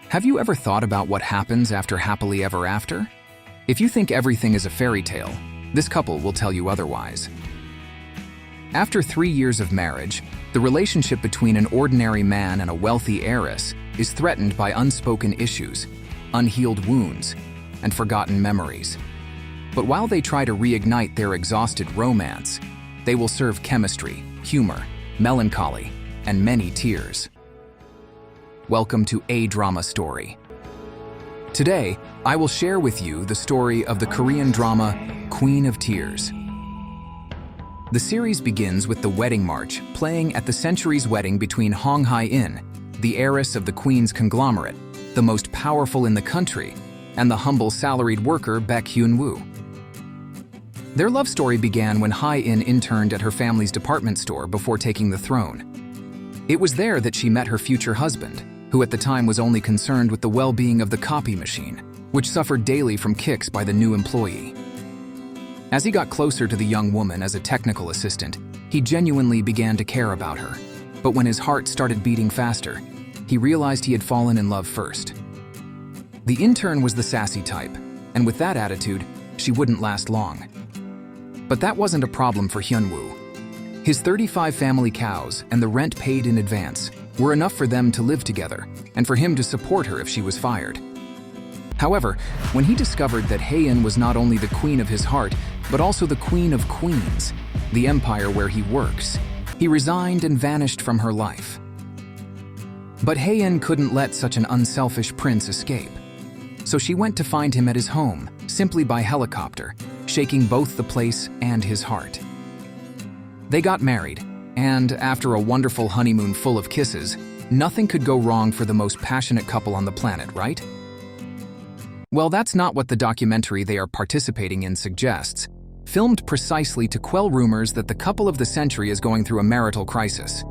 Have you ever thought about what happens after happily ever after? If you think everything is a fairy tale, this couple will tell you otherwise. After 3 years of marriage, the relationship between an ordinary man and a wealthy heiress is threatened by unspoken issues, unhealed wounds, and forgotten memories. But while they try to reignite their exhausted romance, they will serve chemistry, humor, melancholy, and many tears. Welcome to A Drama Story. Today, I will share with you the story of the Korean drama Queen of Tears. The series begins with the wedding march playing at the century's wedding between Hong Hae-in, the heiress of the Queen's conglomerate, the most powerful in the country, and the humble salaried worker Baek Hyun-woo. Their love story began when Hae-in interned at her family's department store before taking the throne. It was there that she met her future husband, who at the time was only concerned with the well-being of the copy machine, which suffered daily from kicks by the new employee. As he got closer to the young woman as a technical assistant, he genuinely began to care about her. But when his heart started beating faster, he realized he had fallen in love first. The intern was the sassy type, and with that attitude, she wouldn't last long. But that wasn't a problem for Hyun-woo. His 35 family cows and the rent paid in advance were enough for them to live together and for him to support her if she was fired. However, when he discovered that Hae-in was not only the queen of his heart, but also the queen of queens, the empire where he works, he resigned and vanished from her life. But Hae-in couldn't let such an unselfish prince escape. So she went to find him at his home, simply by helicopter, shaking both the place and his heart. They got married, and after a wonderful honeymoon full of kisses, nothing could go wrong for the most passionate couple on the planet, right? Well, that's not what the documentary they are participating in suggests, filmed precisely to quell rumors that the couple of the century is going through a marital crisis.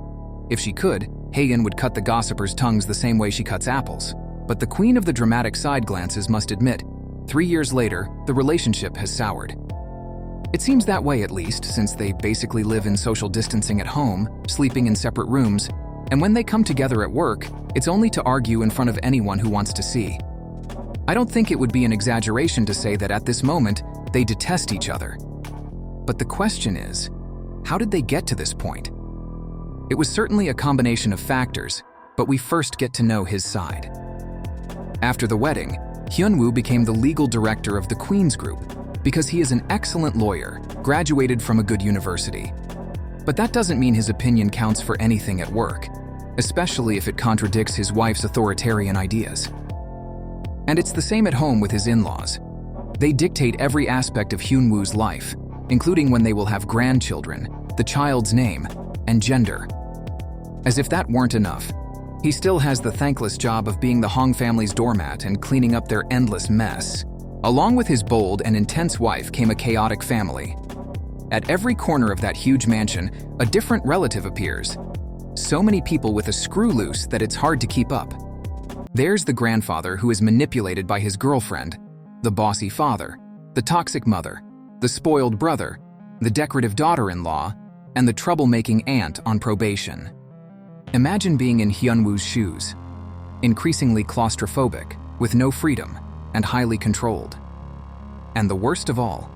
If she could, Hae-in would cut the gossipers' tongues the same way she cuts apples. But the queen of the dramatic side glances must admit, 3 years later, the relationship has soured. It seems that way at least, since they basically live in social distancing at home, sleeping in separate rooms, and when they come together at work, it's only to argue in front of anyone who wants to see. I don't think it would be an exaggeration to say that at this moment, they detest each other. But the question is, how did they get to this point? It was certainly a combination of factors, but we first get to know his side. After the wedding, Hyun-woo became the legal director of the Queen's Group because he is an excellent lawyer, graduated from a good university. But that doesn't mean his opinion counts for anything at work, especially if it contradicts his wife's authoritarian ideas. And it's the same at home with his in-laws. They dictate every aspect of Hyun-woo's life, including when they will have grandchildren, the child's name, and gender. As if that weren't enough, he still has the thankless job of being the Hong family's doormat and cleaning up their endless mess. Along with his bold and intense wife came a chaotic family. At every corner of that huge mansion, a different relative appears. So many people with a screw loose that it's hard to keep up. There's the grandfather who is manipulated by his girlfriend, the bossy father, the toxic mother, the spoiled brother, the decorative daughter-in-law, and the troublemaking aunt on probation. Imagine being in Hyun-woo's shoes, increasingly claustrophobic, with no freedom, and highly controlled. And the worst of all,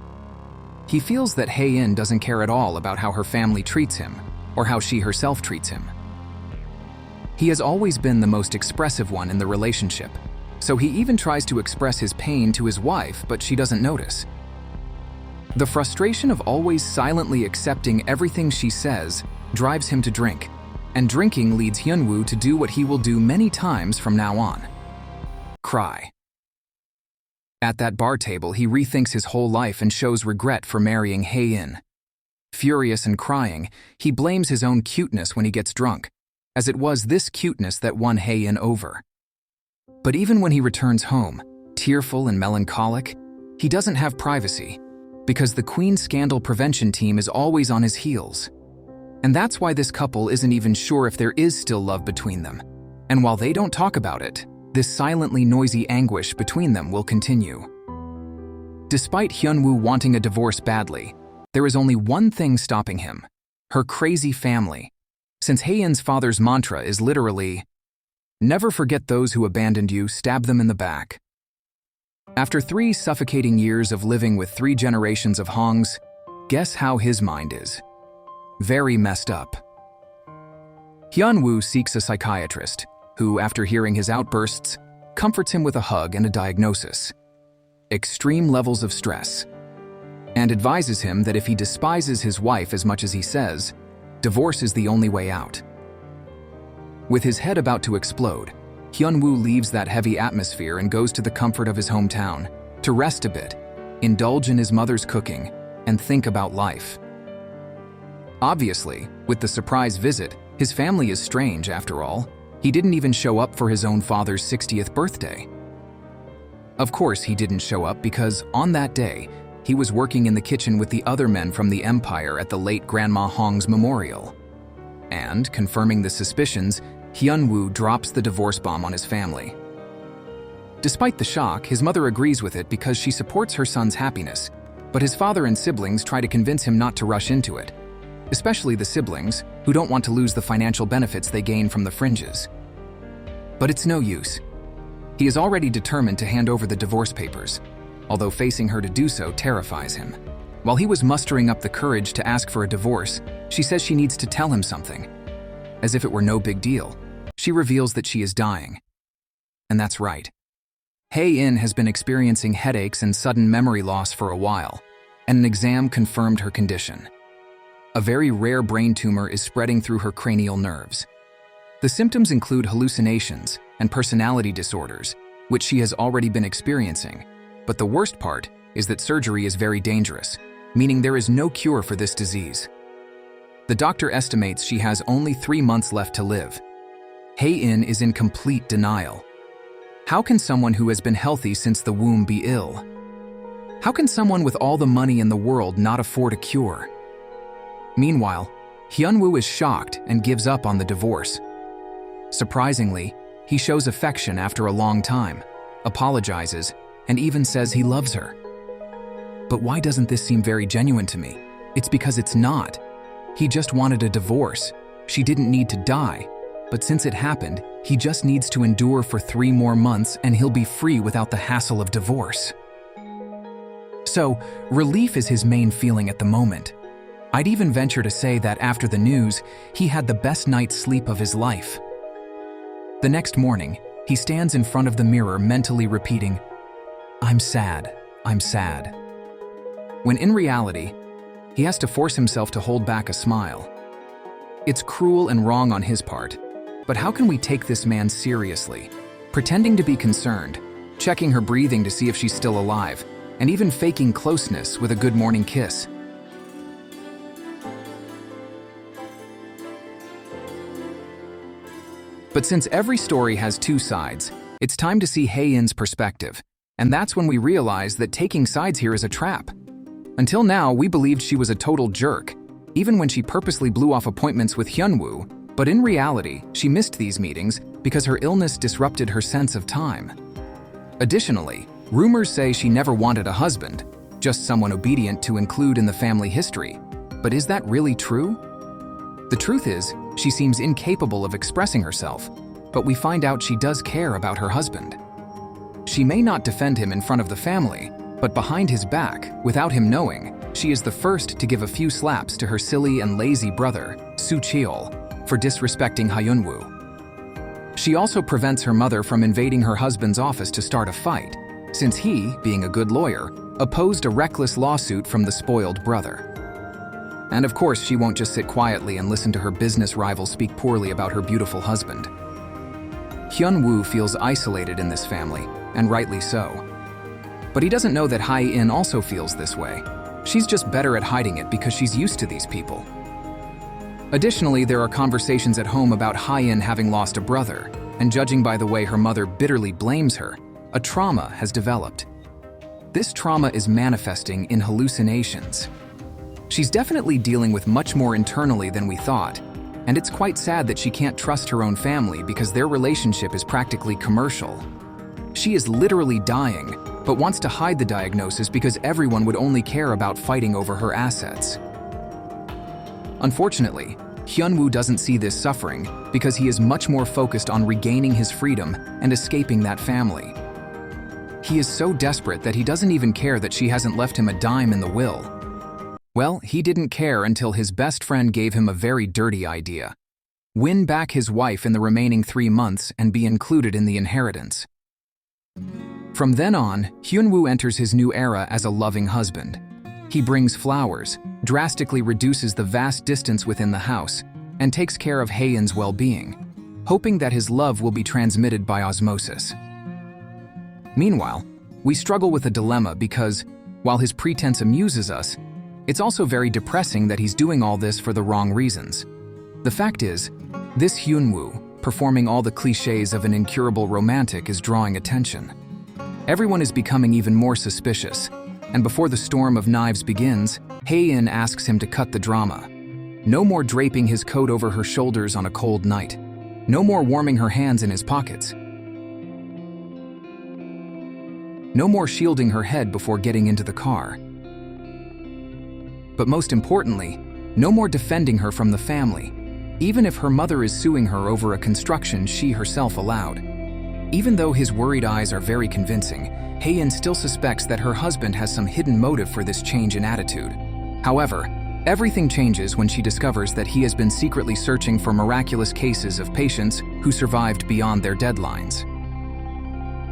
he feels that Hae-in doesn't care at all about how her family treats him, or how she herself treats him. He has always been the most expressive one in the relationship, so he even tries to express his pain to his wife, but she doesn't notice. The frustration of always silently accepting everything she says drives him to drink, and drinking leads Hyun-woo to do what he will do many times from now on: cry. At that bar table, he rethinks his whole life and shows regret for marrying Hae-in. Furious and crying, he blames his own cuteness when he gets drunk, as it was this cuteness that won Hae-in over. But even when he returns home, tearful and melancholic, he doesn't have privacy, because the Queen's scandal prevention team is always on his heels. And that's why this couple isn't even sure if there is still love between them. And while they don't talk about it, this silently noisy anguish between them will continue. Despite Hyun-woo wanting a divorce badly, there is only one thing stopping him: her crazy family. Since Hae-in's father's mantra is literally, Never forget those who abandoned you, stab them in the back. After 3 suffocating years of living with 3 generations of Hongs, guess how his mind is? Very messed up. Hyun-woo seeks a psychiatrist, who, after hearing his outbursts, comforts him with a hug and a diagnosis: extreme levels of stress, and advises him that if he despises his wife as much as he says, divorce is the only way out. With his head about to explode, Hyun-woo leaves that heavy atmosphere and goes to the comfort of his hometown to rest a bit, indulge in his mother's cooking, and think about life. Obviously, with the surprise visit, his family is strange after all. He didn't even show up for his own father's 60th birthday. Of course he didn't show up because, on that day, he was working in the kitchen with the other men from the empire at the late Grandma Hong's memorial. And, confirming the suspicions, Hyun-woo drops the divorce bomb on his family. Despite the shock, his mother agrees with it because she supports her son's happiness, but his father and siblings try to convince him not to rush into it, especially the siblings, who don't want to lose the financial benefits they gain from the fringes. But it's no use. He is already determined to hand over the divorce papers, although facing her to do so terrifies him. While he was mustering up the courage to ask for a divorce, she says she needs to tell him something. As if it were no big deal, she reveals that she is dying. And that's right. Hae-in has been experiencing headaches and sudden memory loss for a while, and an exam confirmed her condition. A very rare brain tumor is spreading through her cranial nerves. The symptoms include hallucinations and personality disorders, which she has already been experiencing, but the worst part is that surgery is very dangerous, meaning there is no cure for this disease. The doctor estimates she has only 3 months left to live. Hae-in is in complete denial. How can someone who has been healthy since the womb be ill? How can someone with all the money in the world not afford a cure? Meanwhile, Hyun-woo is shocked and gives up on the divorce. Surprisingly, he shows affection after a long time, apologizes, and even says he loves her. But why doesn't this seem very genuine to me? It's because it's not. He just wanted a divorce. She didn't need to die. But since it happened, he just needs to endure for 3 more months and he'll be free without the hassle of divorce. So, relief is his main feeling at the moment. I'd even venture to say that after the news, he had the best night's sleep of his life. The next morning, he stands in front of the mirror mentally repeating, "I'm sad, I'm sad." When in reality, he has to force himself to hold back a smile. It's cruel and wrong on his part, but how can we take this man seriously? Pretending to be concerned, checking her breathing to see if she's still alive, and even faking closeness with a good morning kiss. But since every story has 2 sides, it's time to see Hae-in's perspective, and that's when we realize that taking sides here is a trap. Until now, we believed she was a total jerk, even when she purposely blew off appointments with Hyun-woo, but in reality, she missed these meetings because her illness disrupted her sense of time. Additionally, rumors say she never wanted a husband, just someone obedient to include in the family history. But is that really true? The truth is, she seems incapable of expressing herself, but we find out she does care about her husband. She may not defend him in front of the family, but behind his back, without him knowing, she is the first to give a few slaps to her silly and lazy brother, Soo-cheol, for disrespecting Hyun-woo. She also prevents her mother from invading her husband's office to start a fight, since he, being a good lawyer, opposed a reckless lawsuit from the spoiled brother. And of course, she won't just sit quietly and listen to her business rival speak poorly about her beautiful husband. Hyun-woo feels isolated in this family, and rightly so. But he doesn't know that Hae-in also feels this way. She's just better at hiding it because she's used to these people. Additionally, there are conversations at home about Hae-in having lost a brother, and judging by the way her mother bitterly blames her, a trauma has developed. This trauma is manifesting in hallucinations. She's definitely dealing with much more internally than we thought, and it's quite sad that she can't trust her own family because their relationship is practically commercial. She is literally dying, but wants to hide the diagnosis because everyone would only care about fighting over her assets. Unfortunately, Hyun-woo doesn't see this suffering because he is much more focused on regaining his freedom and escaping that family. He is so desperate that he doesn't even care that she hasn't left him a dime in the will. Well, he didn't care until his best friend gave him a very dirty idea. Win back his wife in the remaining 3 months and be included in the inheritance. From then on, Hyun-woo enters his new era as a loving husband. He brings flowers, drastically reduces the vast distance within the house, and takes care of Hae-in's well-being, hoping that his love will be transmitted by osmosis. Meanwhile, we struggle with a dilemma because, while his pretense amuses us, it's also very depressing that he's doing all this for the wrong reasons. The fact is, this Hyun-woo, performing all the cliches of an incurable romantic, is drawing attention. Everyone is becoming even more suspicious, and before the storm of knives begins, Hae-in asks him to cut the drama. No more draping his coat over her shoulders on a cold night. No more warming her hands in his pockets. No more shielding her head before getting into the car. But most importantly, no more defending her from the family, even if her mother is suing her over a construction she herself allowed. Even though his worried eyes are very convincing, Hae-in still suspects that her husband has some hidden motive for this change in attitude. However, everything changes when she discovers that he has been secretly searching for miraculous cases of patients who survived beyond their deadlines.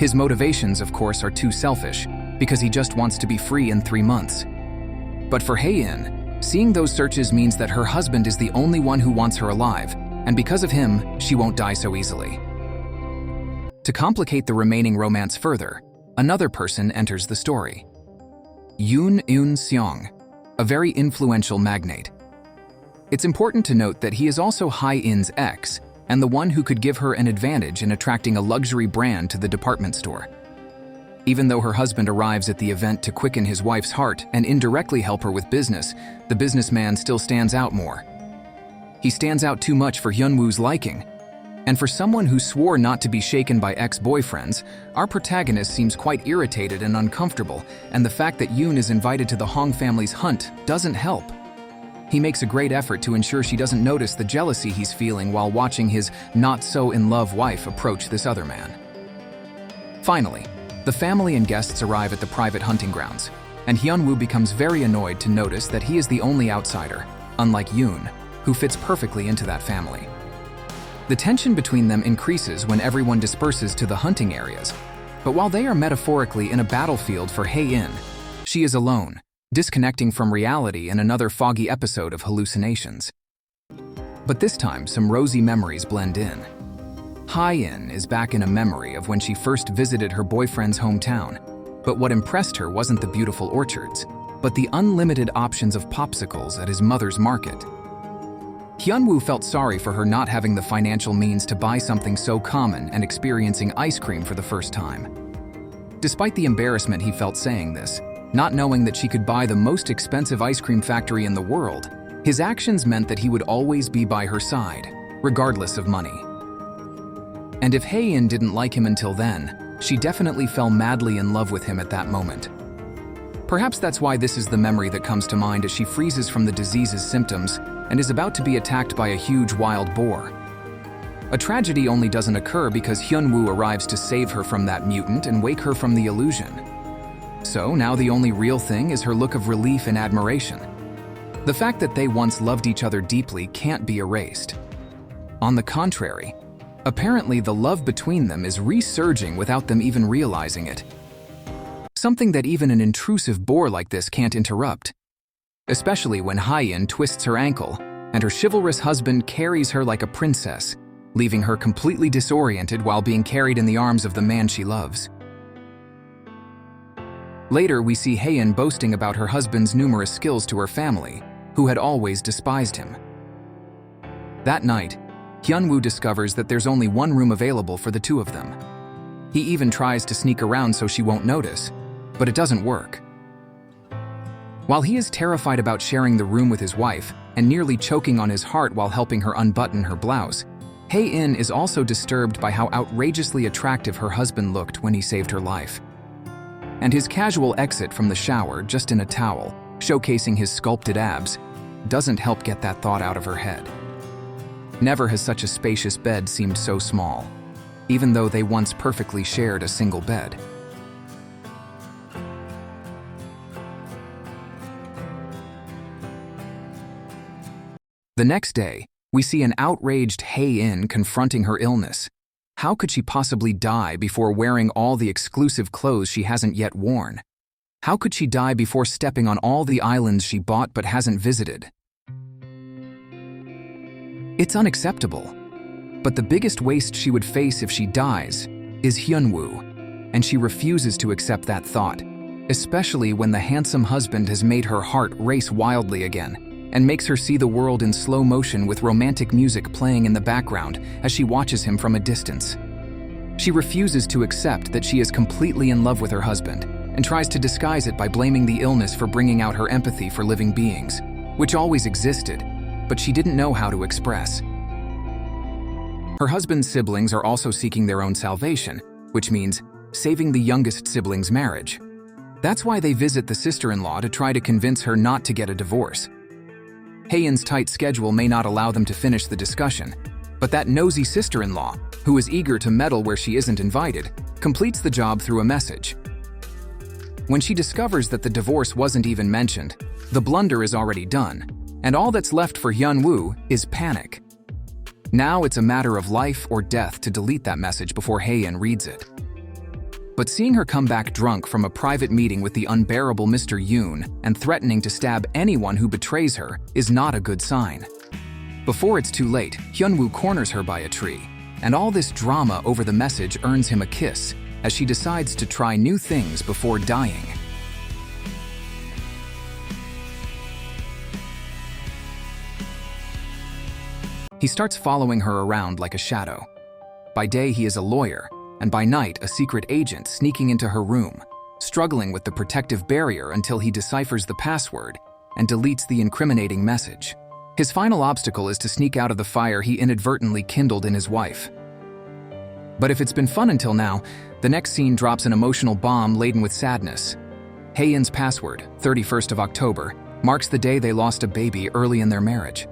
His motivations, of course, are too selfish, because he just wants to be free in 3 months. But for Hae-in, seeing those searches means that her husband is the only one who wants her alive, and because of him, she won't die so easily. To complicate the remaining romance further, another person enters the story. Yoon Eun-seong, a very influential magnate. It's important to note that he is also Hae-in's ex, and the one who could give her an advantage in attracting a luxury brand to the department store. Even though her husband arrives at the event to quicken his wife's heart and indirectly help her with business, the businessman still stands out more. He stands out too much for Hyun-woo's liking. And for someone who swore not to be shaken by ex-boyfriends, our protagonist seems quite irritated and uncomfortable, and the fact that Yoon is invited to the Hong family's hunt doesn't help. He makes a great effort to ensure she doesn't notice the jealousy he's feeling while watching his not-so-in-love wife approach this other man. Finally, the family and guests arrive at the private hunting grounds, and Hyun-woo becomes very annoyed to notice that he is the only outsider, unlike Yoon, who fits perfectly into that family. The tension between them increases when everyone disperses to the hunting areas, but while they are metaphorically in a battlefield for Hae-in, she is alone, disconnecting from reality in another foggy episode of hallucinations. But this time, some rosy memories blend in. Hae-in is back in a memory of when she first visited her boyfriend's hometown, but what impressed her wasn't the beautiful orchards, but the unlimited options of popsicles at his mother's market. Hyun-woo felt sorry for her not having the financial means to buy something so common and experiencing ice cream for the first time. Despite the embarrassment he felt saying this, not knowing that she could buy the most expensive ice cream factory in the world, his actions meant that he would always be by her side, regardless of money. And if Hae-in didn't like him until then, she definitely fell madly in love with him at that moment. Perhaps that's why this is the memory that comes to mind as she freezes from the disease's symptoms and is about to be attacked by a huge wild boar. A tragedy only doesn't occur because Hyun-woo arrives to save her from that mutant and wake her from the illusion. So now the only real thing is her look of relief and admiration. The fact that they once loved each other deeply can't be erased. On the contrary, apparently the love between them is resurging without them even realizing it. Something that even an intrusive boar like this can't interrupt. Especially when Hae-in twists her ankle, and her chivalrous husband carries her like a princess, leaving her completely disoriented while being carried in the arms of the man she loves. Later, we see Hae-in boasting about her husband's numerous skills to her family, who had always despised him. That night, Hyun-woo discovers that there's only one room available for the two of them. He even tries to sneak around so she won't notice, but it doesn't work. While he is terrified about sharing the room with his wife and nearly choking on his heart while helping her unbutton her blouse, Hae-in is also disturbed by how outrageously attractive her husband looked when he saved her life. And his casual exit from the shower just in a towel, showcasing his sculpted abs, doesn't help get that thought out of her head. Never has such a spacious bed seemed so small, even though they once perfectly shared a single bed. The next day, we see an outraged Hae-in confronting her illness. How could she possibly die before wearing all the exclusive clothes she hasn't yet worn? How could she die before stepping on all the islands she bought but hasn't visited? It's unacceptable. But the biggest waste she would face if she dies is Hyun-woo, and she refuses to accept that thought, especially when the handsome husband has made her heart race wildly again and makes her see the world in slow motion with romantic music playing in the background as she watches him from a distance. She refuses to accept that she is completely in love with her husband and tries to disguise it by blaming the illness for bringing out her empathy for living beings, which always existed, but she didn't know how to express. Her husband's siblings are also seeking their own salvation, which means saving the youngest sibling's marriage. That's why they visit the sister-in-law to try to convince her not to get a divorce. Hae-in's tight schedule may not allow them to finish the discussion, but that nosy sister-in-law, who is eager to meddle where she isn't invited, completes the job through a message. When she discovers that the divorce wasn't even mentioned, the blunder is already done, and all that's left for Hyun-woo is panic. Now it's a matter of life or death to delete that message before Hae-in reads it. But seeing her come back drunk from a private meeting with the unbearable Mr. Yoon and threatening to stab anyone who betrays her is not a good sign. Before it's too late, Hyun-woo corners her by a tree, and all this drama over the message earns him a kiss as she decides to try new things before dying. He starts following her around like a shadow. By day, he is a lawyer, and by night, a secret agent sneaking into her room, struggling with the protective barrier until he deciphers the password and deletes the incriminating message. His final obstacle is to sneak out of the fire he inadvertently kindled in his wife. But if it's been fun until now, the next scene drops an emotional bomb laden with sadness. Hae-in's password, 31st of October, marks the day they lost a baby early in their marriage.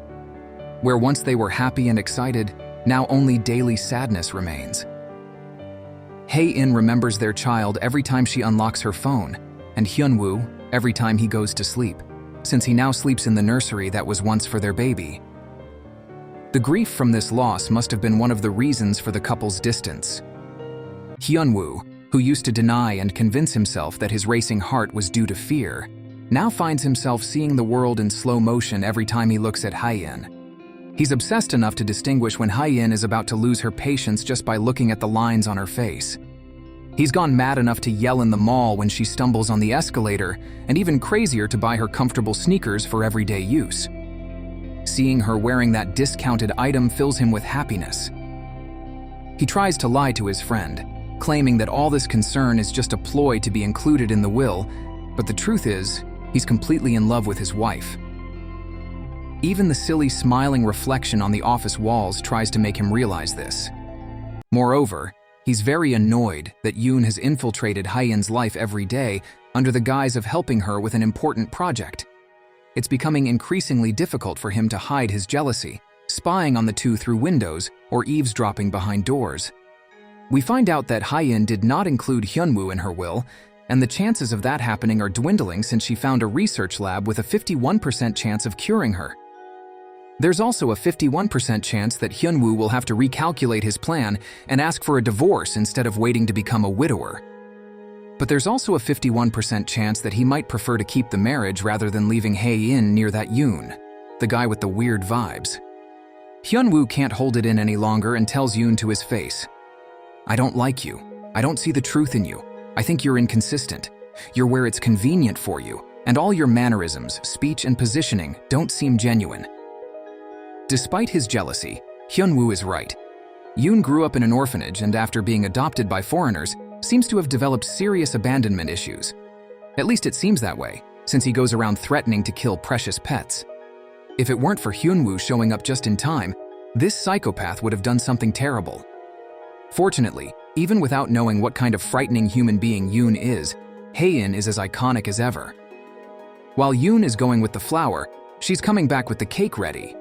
Where once they were happy and excited, now only daily sadness remains. Hae-in remembers their child every time she unlocks her phone, and Hyun-woo every time he goes to sleep, since he now sleeps in the nursery that was once for their baby. The grief from this loss must have been one of the reasons for the couple's distance. Hyun-woo, who used to deny and convince himself that his racing heart was due to fear, now finds himself seeing the world in slow motion every time he looks at Hae-in. He's obsessed enough to distinguish when Hae-in is about to lose her patience just by looking at the lines on her face. He's gone mad enough to yell in the mall when she stumbles on the escalator, and even crazier to buy her comfortable sneakers for everyday use. Seeing her wearing that discounted item fills him with happiness. He tries to lie to his friend, claiming that all this concern is just a ploy to be included in the will, but the truth is, he's completely in love with his wife. Even the silly smiling reflection on the office walls tries to make him realize this. Moreover, he's very annoyed that Yoon has infiltrated Hae-in's life every day under the guise of helping her with an important project. It's becoming increasingly difficult for him to hide his jealousy, spying on the two through windows or eavesdropping behind doors. We find out that Hae-in did not include Hyun-woo in her will, and the chances of that happening are dwindling since she found a research lab with a 51% chance of curing her. There's also a 51% chance that Hyun-woo will have to recalculate his plan and ask for a divorce instead of waiting to become a widower. But there's also a 51% chance that he might prefer to keep the marriage rather than leaving Hae-in near that Yoon, the guy with the weird vibes. Hyun-woo can't hold it in any longer and tells Yoon to his face, "I don't like you. I don't see the truth in you. I think you're inconsistent. You're where it's convenient for you, and all your mannerisms, speech, and positioning don't seem genuine." Despite his jealousy, Hyun-woo is right. Yoon grew up in an orphanage and after being adopted by foreigners, seems to have developed serious abandonment issues. At least it seems that way, since he goes around threatening to kill precious pets. If it weren't for Hyun-woo showing up just in time, this psychopath would have done something terrible. Fortunately, even without knowing what kind of frightening human being Yoon is, Hae-in is as iconic as ever. While Yoon is going with the flower, she's coming back with the cake ready.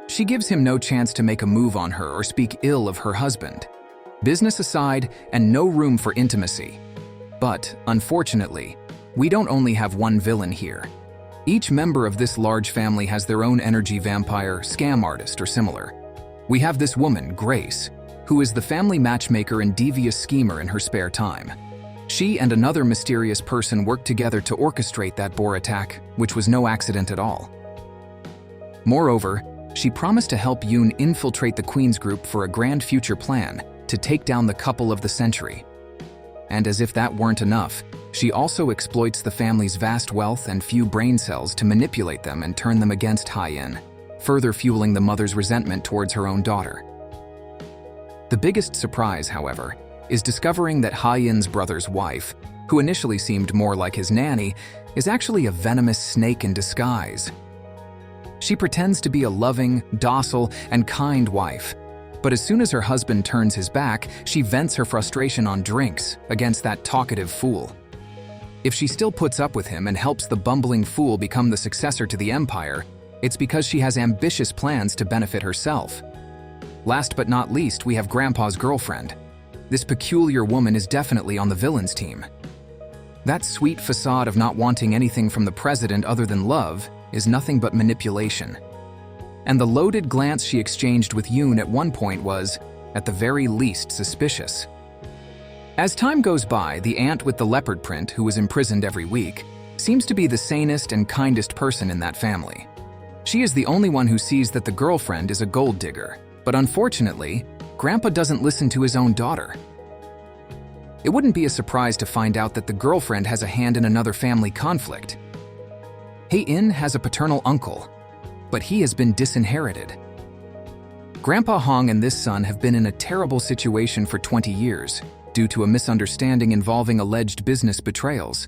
She gives him no chance to make a move on her or speak ill of her husband. Business aside, and no room for intimacy. But, unfortunately, we don't only have one villain here. Each member of this large family has their own energy vampire, scam artist, or similar. We have this woman, Grace, who is the family matchmaker and devious schemer in her spare time. She and another mysterious person work together to orchestrate that boar attack, which was no accident at all. Moreover, she promised to help Yoon infiltrate the Queen's group for a grand future plan to take down the couple of the century. And as if that weren't enough, she also exploits the family's vast wealth and few brain cells to manipulate them and turn them against Hae-in, further fueling the mother's resentment towards her own daughter. The biggest surprise, however, is discovering that Hae-in's brother's wife, who initially seemed more like his nanny, is actually a venomous snake in disguise. She pretends to be a loving, docile, and kind wife, but as soon as her husband turns his back, she vents her frustration on drinks against that talkative fool. If she still puts up with him and helps the bumbling fool become the successor to the empire, it's because she has ambitious plans to benefit herself. Last but not least, we have Grandpa's girlfriend. This peculiar woman is definitely on the villain's team. That sweet facade of not wanting anything from the president other than love is nothing but manipulation. And the loaded glance she exchanged with Yoon at one point was, at the very least, suspicious. As time goes by, the aunt with the leopard print, who was imprisoned every week, seems to be the sanest and kindest person in that family. She is the only one who sees that the girlfriend is a gold digger, but unfortunately, Grandpa doesn't listen to his own daughter. It wouldn't be a surprise to find out that the girlfriend has a hand in another family conflict. Hae-in has a paternal uncle, but he has been disinherited. Grandpa Hong and this son have been in a terrible situation for 20 years due to a misunderstanding involving alleged business betrayals,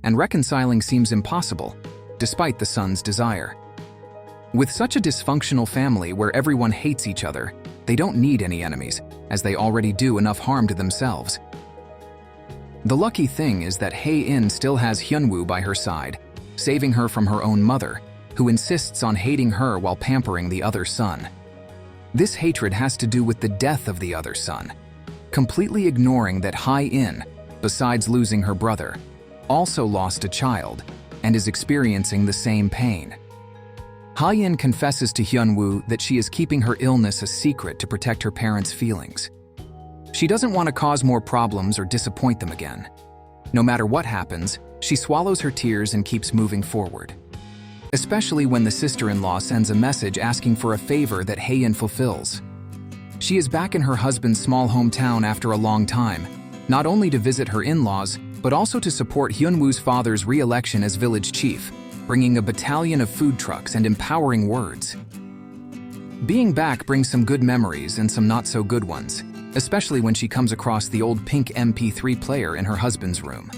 and reconciling seems impossible, despite the son's desire. With such a dysfunctional family where everyone hates each other, they don't need any enemies, as they already do enough harm to themselves. The lucky thing is that Hae-in still has Hyun-woo by her side, saving her from her own mother, who insists on hating her while pampering the other son. This hatred has to do with the death of the other son, completely ignoring that Hae-in, besides losing her brother, also lost a child and is experiencing the same pain. Hae-in confesses to Hyun-woo that she is keeping her illness a secret to protect her parents' feelings. She doesn't want to cause more problems or disappoint them again. No matter what happens, she swallows her tears and keeps moving forward. Especially when the sister-in-law sends a message asking for a favor that Hae-in fulfills. She is back in her husband's small hometown after a long time, not only to visit her in-laws, but also to support Hyun-woo's father's re-election as village chief, bringing a battalion of food trucks and empowering words. Being back brings some good memories and some not-so-good ones, especially when she comes across the old pink MP3 player in her husband's room.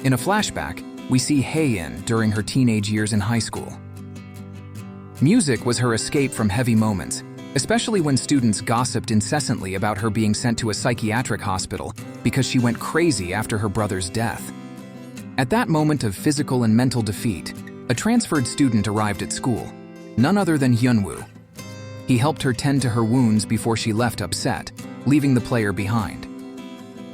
In a flashback, we see Hae-in during her teenage years in high school. Music was her escape from heavy moments, especially when students gossiped incessantly about her being sent to a psychiatric hospital because she went crazy after her brother's death. At that moment of physical and mental defeat, a transferred student arrived at school, none other than Hyun-woo. He helped her tend to her wounds before she left upset, leaving the player behind.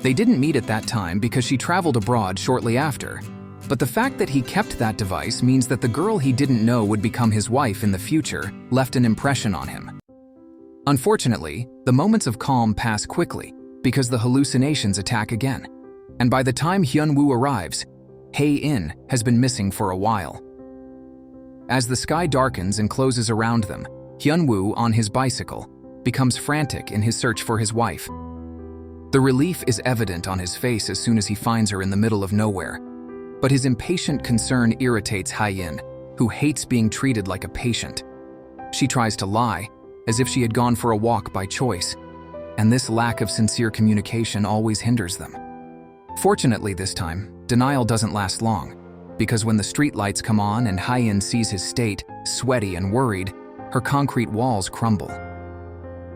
They didn't meet at that time because she traveled abroad shortly after, but the fact that he kept that device means that the girl he didn't know would become his wife in the future left an impression on him. Unfortunately, the moments of calm pass quickly because the hallucinations attack again, and by the time Hyun-woo arrives, Hae-in has been missing for a while. As the sky darkens and closes around them, Hyun-woo, on his bicycle, becomes frantic in his search for his wife. The relief is evident on his face as soon as he finds her in the middle of nowhere, but his impatient concern irritates Hae-in, who hates being treated like a patient. She tries to lie, as if she had gone for a walk by choice, and this lack of sincere communication always hinders them. Fortunately this time, denial doesn't last long, because when the street lights come on and Hae-in sees his state, sweaty and worried, her concrete walls crumble.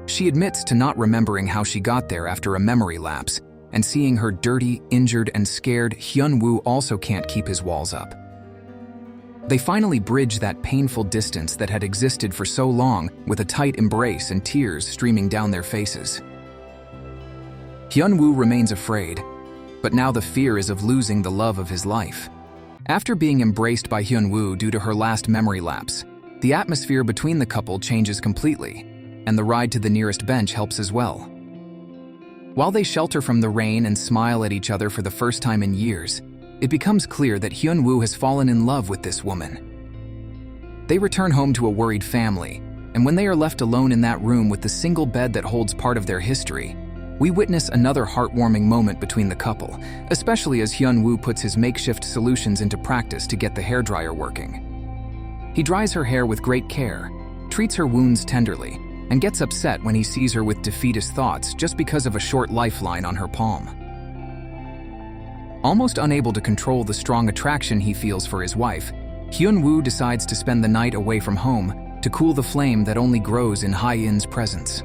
She admits to not remembering how she got there after a memory lapse, and seeing her dirty, injured, and scared, Hyun-woo also can't keep his walls up. They finally bridge that painful distance that had existed for so long with a tight embrace and tears streaming down their faces. Hyun-woo remains afraid, but now the fear is of losing the love of his life. After being embraced by Hyun-woo due to her last memory lapse, the atmosphere between the couple changes completely, and the ride to the nearest bench helps as well. While they shelter from the rain and smile at each other for the first time in years, it becomes clear that Hyun-woo has fallen in love with this woman. They return home to a worried family, and when they are left alone in that room with the single bed that holds part of their history, we witness another heartwarming moment between the couple, especially as Hyun-woo puts his makeshift solutions into practice to get the hairdryer working. He dries her hair with great care, treats her wounds tenderly, and gets upset when he sees her with defeatist thoughts just because of a short lifeline on her palm. Almost unable to control the strong attraction he feels for his wife, Hyun-woo decides to spend the night away from home to cool the flame that only grows in Hae-in's presence.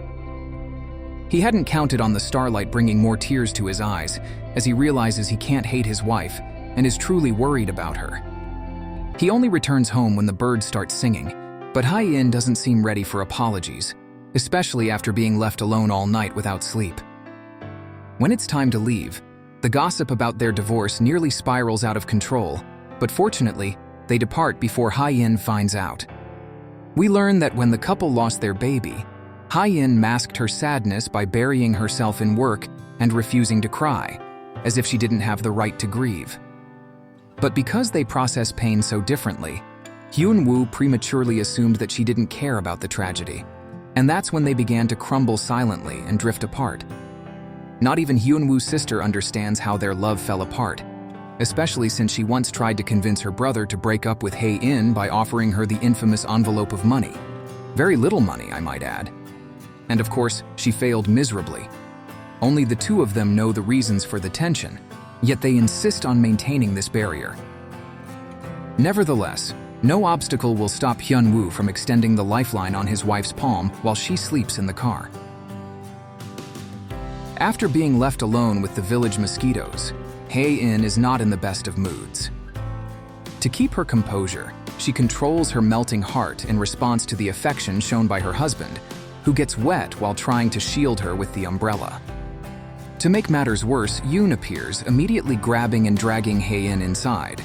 He hadn't counted on the starlight bringing more tears to his eyes as he realizes he can't hate his wife and is truly worried about her. He only returns home when the birds start singing, but Hae-in doesn't seem ready for apologies, especially after being left alone all night without sleep. When it's time to leave, the gossip about their divorce nearly spirals out of control, but fortunately, they depart before Hae-in finds out. We learn that when the couple lost their baby, Hae-in masked her sadness by burying herself in work and refusing to cry, as if she didn't have the right to grieve. But because they process pain so differently, Hyun-woo prematurely assumed that she didn't care about the tragedy, and that's when they began to crumble silently and drift apart. Not even Hyun-woo's sister understands how their love fell apart, especially since she once tried to convince her brother to break up with Hae-in by offering her the infamous envelope of money. Very little money, I might add. And of course, she failed miserably. Only the two of them know the reasons for the tension, yet they insist on maintaining this barrier. Nevertheless, no obstacle will stop Hyun-woo from extending the lifeline on his wife's palm while she sleeps in the car. After being left alone with the village mosquitoes, Hae-in is not in the best of moods. To keep her composure, she controls her melting heart in response to the affection shown by her husband, who gets wet while trying to shield her with the umbrella. To make matters worse, Yoon appears, immediately grabbing and dragging Hae-in inside.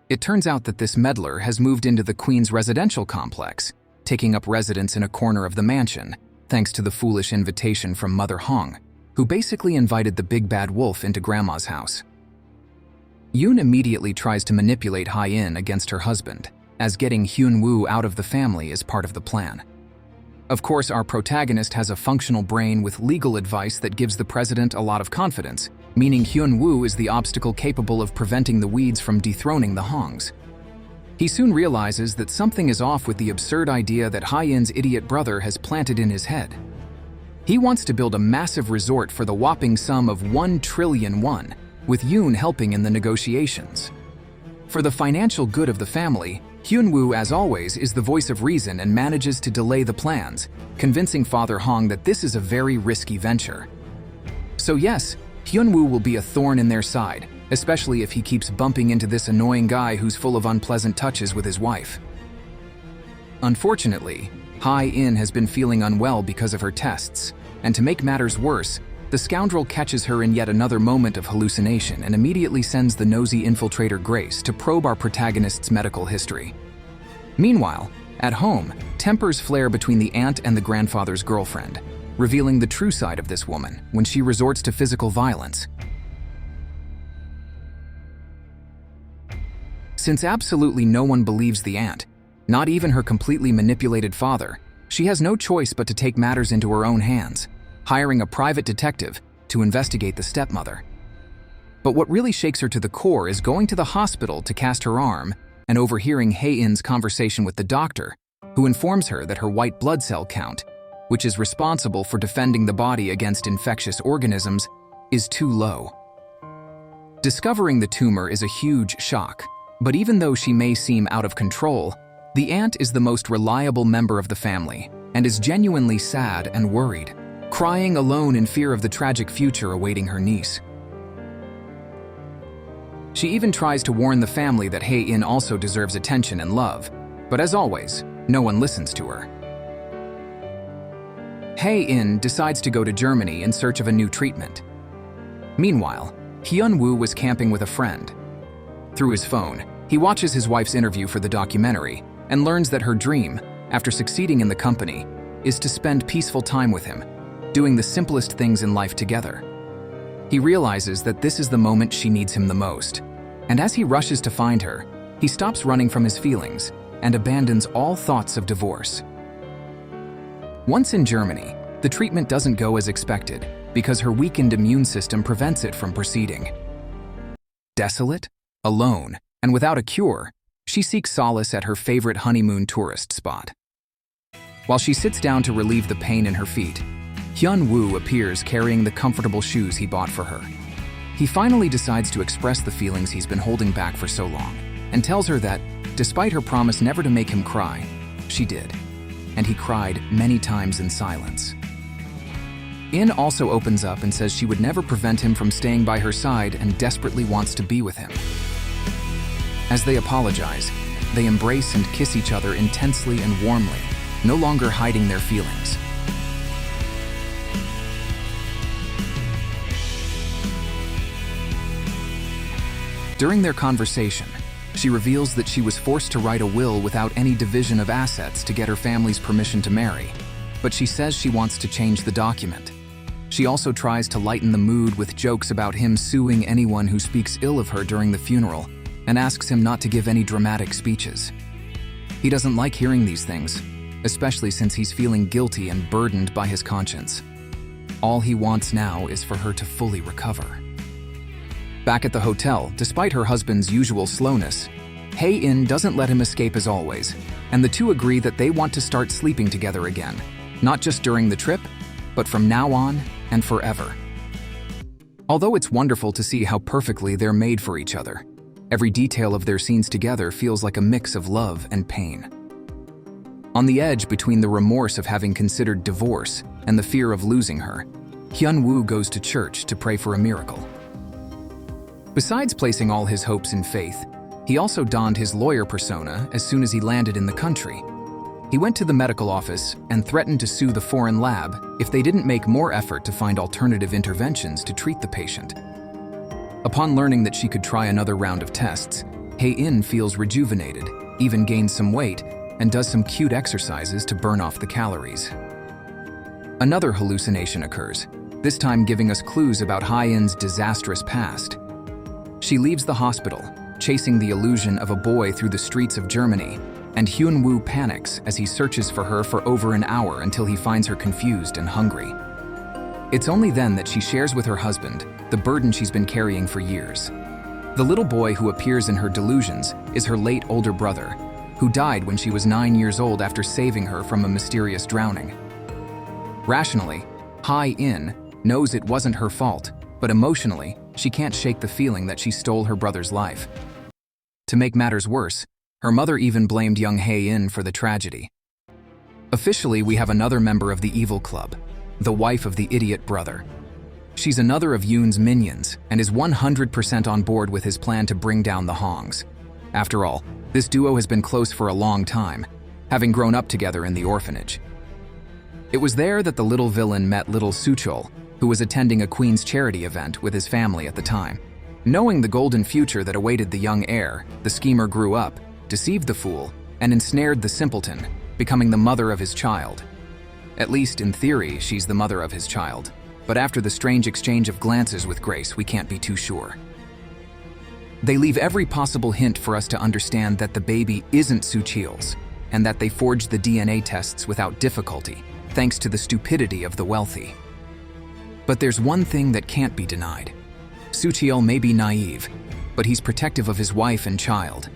It turns out that this meddler has moved into the Queen's residential complex, taking up residence in a corner of the mansion, thanks to the foolish invitation from Mother Hong, who basically invited the big bad wolf into Grandma's house. Yoon immediately tries to manipulate Hae-in against her husband, as getting Hyun-woo out of the family is part of the plan. Of course, our protagonist has a functional brain with legal advice that gives the president a lot of confidence, meaning Hyun-woo is the obstacle capable of preventing the weeds from dethroning the Hongs. He soon realizes that something is off with the absurd idea that Hae-in's idiot brother has planted in his head. He wants to build a massive resort for the whopping sum of 1 trillion won, with Yoon helping in the negotiations. For the financial good of the family, Hyun-woo, as always, is the voice of reason and manages to delay the plans, convincing Father Hong that this is a very risky venture. So yes, Hyun-woo will be a thorn in their side, especially if he keeps bumping into this annoying guy who's full of unpleasant touches with his wife. Unfortunately, Hae-in has been feeling unwell because of her tests, and to make matters worse, the scoundrel catches her in yet another moment of hallucination and immediately sends the nosy infiltrator Grace to probe our protagonist's medical history. Meanwhile, at home, tempers flare between the aunt and the grandfather's girlfriend, revealing the true side of this woman when she resorts to physical violence. Since absolutely no one believes the aunt, not even her completely manipulated father, she has no choice but to take matters into her own hands, hiring a private detective to investigate the stepmother. But what really shakes her to the core is going to the hospital to cast her arm and overhearing Hae-in's conversation with the doctor, who informs her that her white blood cell count, which is responsible for defending the body against infectious organisms, is too low. Discovering the tumor is a huge shock, but even though she may seem out of control, the aunt is the most reliable member of the family and is genuinely sad and worried, crying alone in fear of the tragic future awaiting her niece. She even tries to warn the family that Hae-in also deserves attention and love, but as always, no one listens to her. Hae-in decides to go to Germany in search of a new treatment. Meanwhile, Hyun-woo was camping with a friend. Through his phone, he watches his wife's interview for the documentary and learns that her dream, after succeeding in the company, is to spend peaceful time with him, doing the simplest things in life together. He realizes that this is the moment she needs him the most, and as he rushes to find her, he stops running from his feelings and abandons all thoughts of divorce. Once in Germany, the treatment doesn't go as expected because her weakened immune system prevents it from proceeding. Desolate, alone, and without a cure, she seeks solace at her favorite honeymoon tourist spot. While she sits down to relieve the pain in her feet, Hyun-woo appears carrying the comfortable shoes he bought for her. He finally decides to express the feelings he's been holding back for so long, and tells her that, despite her promise never to make him cry, she did, and he cried many times in silence. In also opens up and says she would never prevent him from staying by her side and desperately wants to be with him. As they apologize, they embrace and kiss each other intensely and warmly, no longer hiding their feelings. During their conversation, she reveals that she was forced to write a will without any division of assets to get her family's permission to marry, but she says she wants to change the document. She also tries to lighten the mood with jokes about him suing anyone who speaks ill of her during the funeral, and asks him not to give any dramatic speeches. He doesn't like hearing these things, especially since he's feeling guilty and burdened by his conscience. All he wants now is for her to fully recover. Back at the hotel, despite her husband's usual slowness, Hae-in doesn't let him escape as always, and the two agree that they want to start sleeping together again, not just during the trip, but from now on and forever. Although it's wonderful to see how perfectly they're made for each other, every detail of their scenes together feels like a mix of love and pain. On the edge between the remorse of having considered divorce and the fear of losing her, Hyun-woo goes to church to pray for a miracle. Besides placing all his hopes in faith, he also donned his lawyer persona as soon as he landed in the country. He went to the medical office and threatened to sue the foreign lab if they didn't make more effort to find alternative interventions to treat the patient. Upon learning that she could try another round of tests, Hae-in feels rejuvenated, even gains some weight, and does some cute exercises to burn off the calories. Another hallucination occurs, this time giving us clues about Hae-in's disastrous past. She leaves the hospital, chasing the illusion of a boy through the streets of Germany, and Hyun-woo panics as he searches for her for over an hour until he finds her confused and hungry. It's only then that she shares with her husband the burden she's been carrying for years. The little boy who appears in her delusions is her late older brother, who died when she was 9 years old after saving her from a mysterious drowning. Rationally, Hae-in knows it wasn't her fault, but emotionally, she can't shake the feeling that she stole her brother's life. To make matters worse, her mother even blamed young Hae-in for the tragedy. Officially, we have another member of the evil club, the wife of the idiot brother. She's another of Yoon's minions and is 100% on board with his plan to bring down the Hongs. After all, this duo has been close for a long time, having grown up together in the orphanage. It was there that the little villain met little Soo-chol, who was attending a Queen's charity event with his family at the time. Knowing the golden future that awaited the young heir, the schemer grew up, deceived the fool, and ensnared the simpleton, becoming the mother of his child. At least, in theory, she's the mother of his child, but after the strange exchange of glances with Grace, we can't be too sure. They leave every possible hint for us to understand that the baby isn't Soo-cheol's, and that they forged the DNA tests without difficulty, thanks to the stupidity of the wealthy. But there's one thing that can't be denied. Soo-cheol may be naive, but he's protective of his wife and child.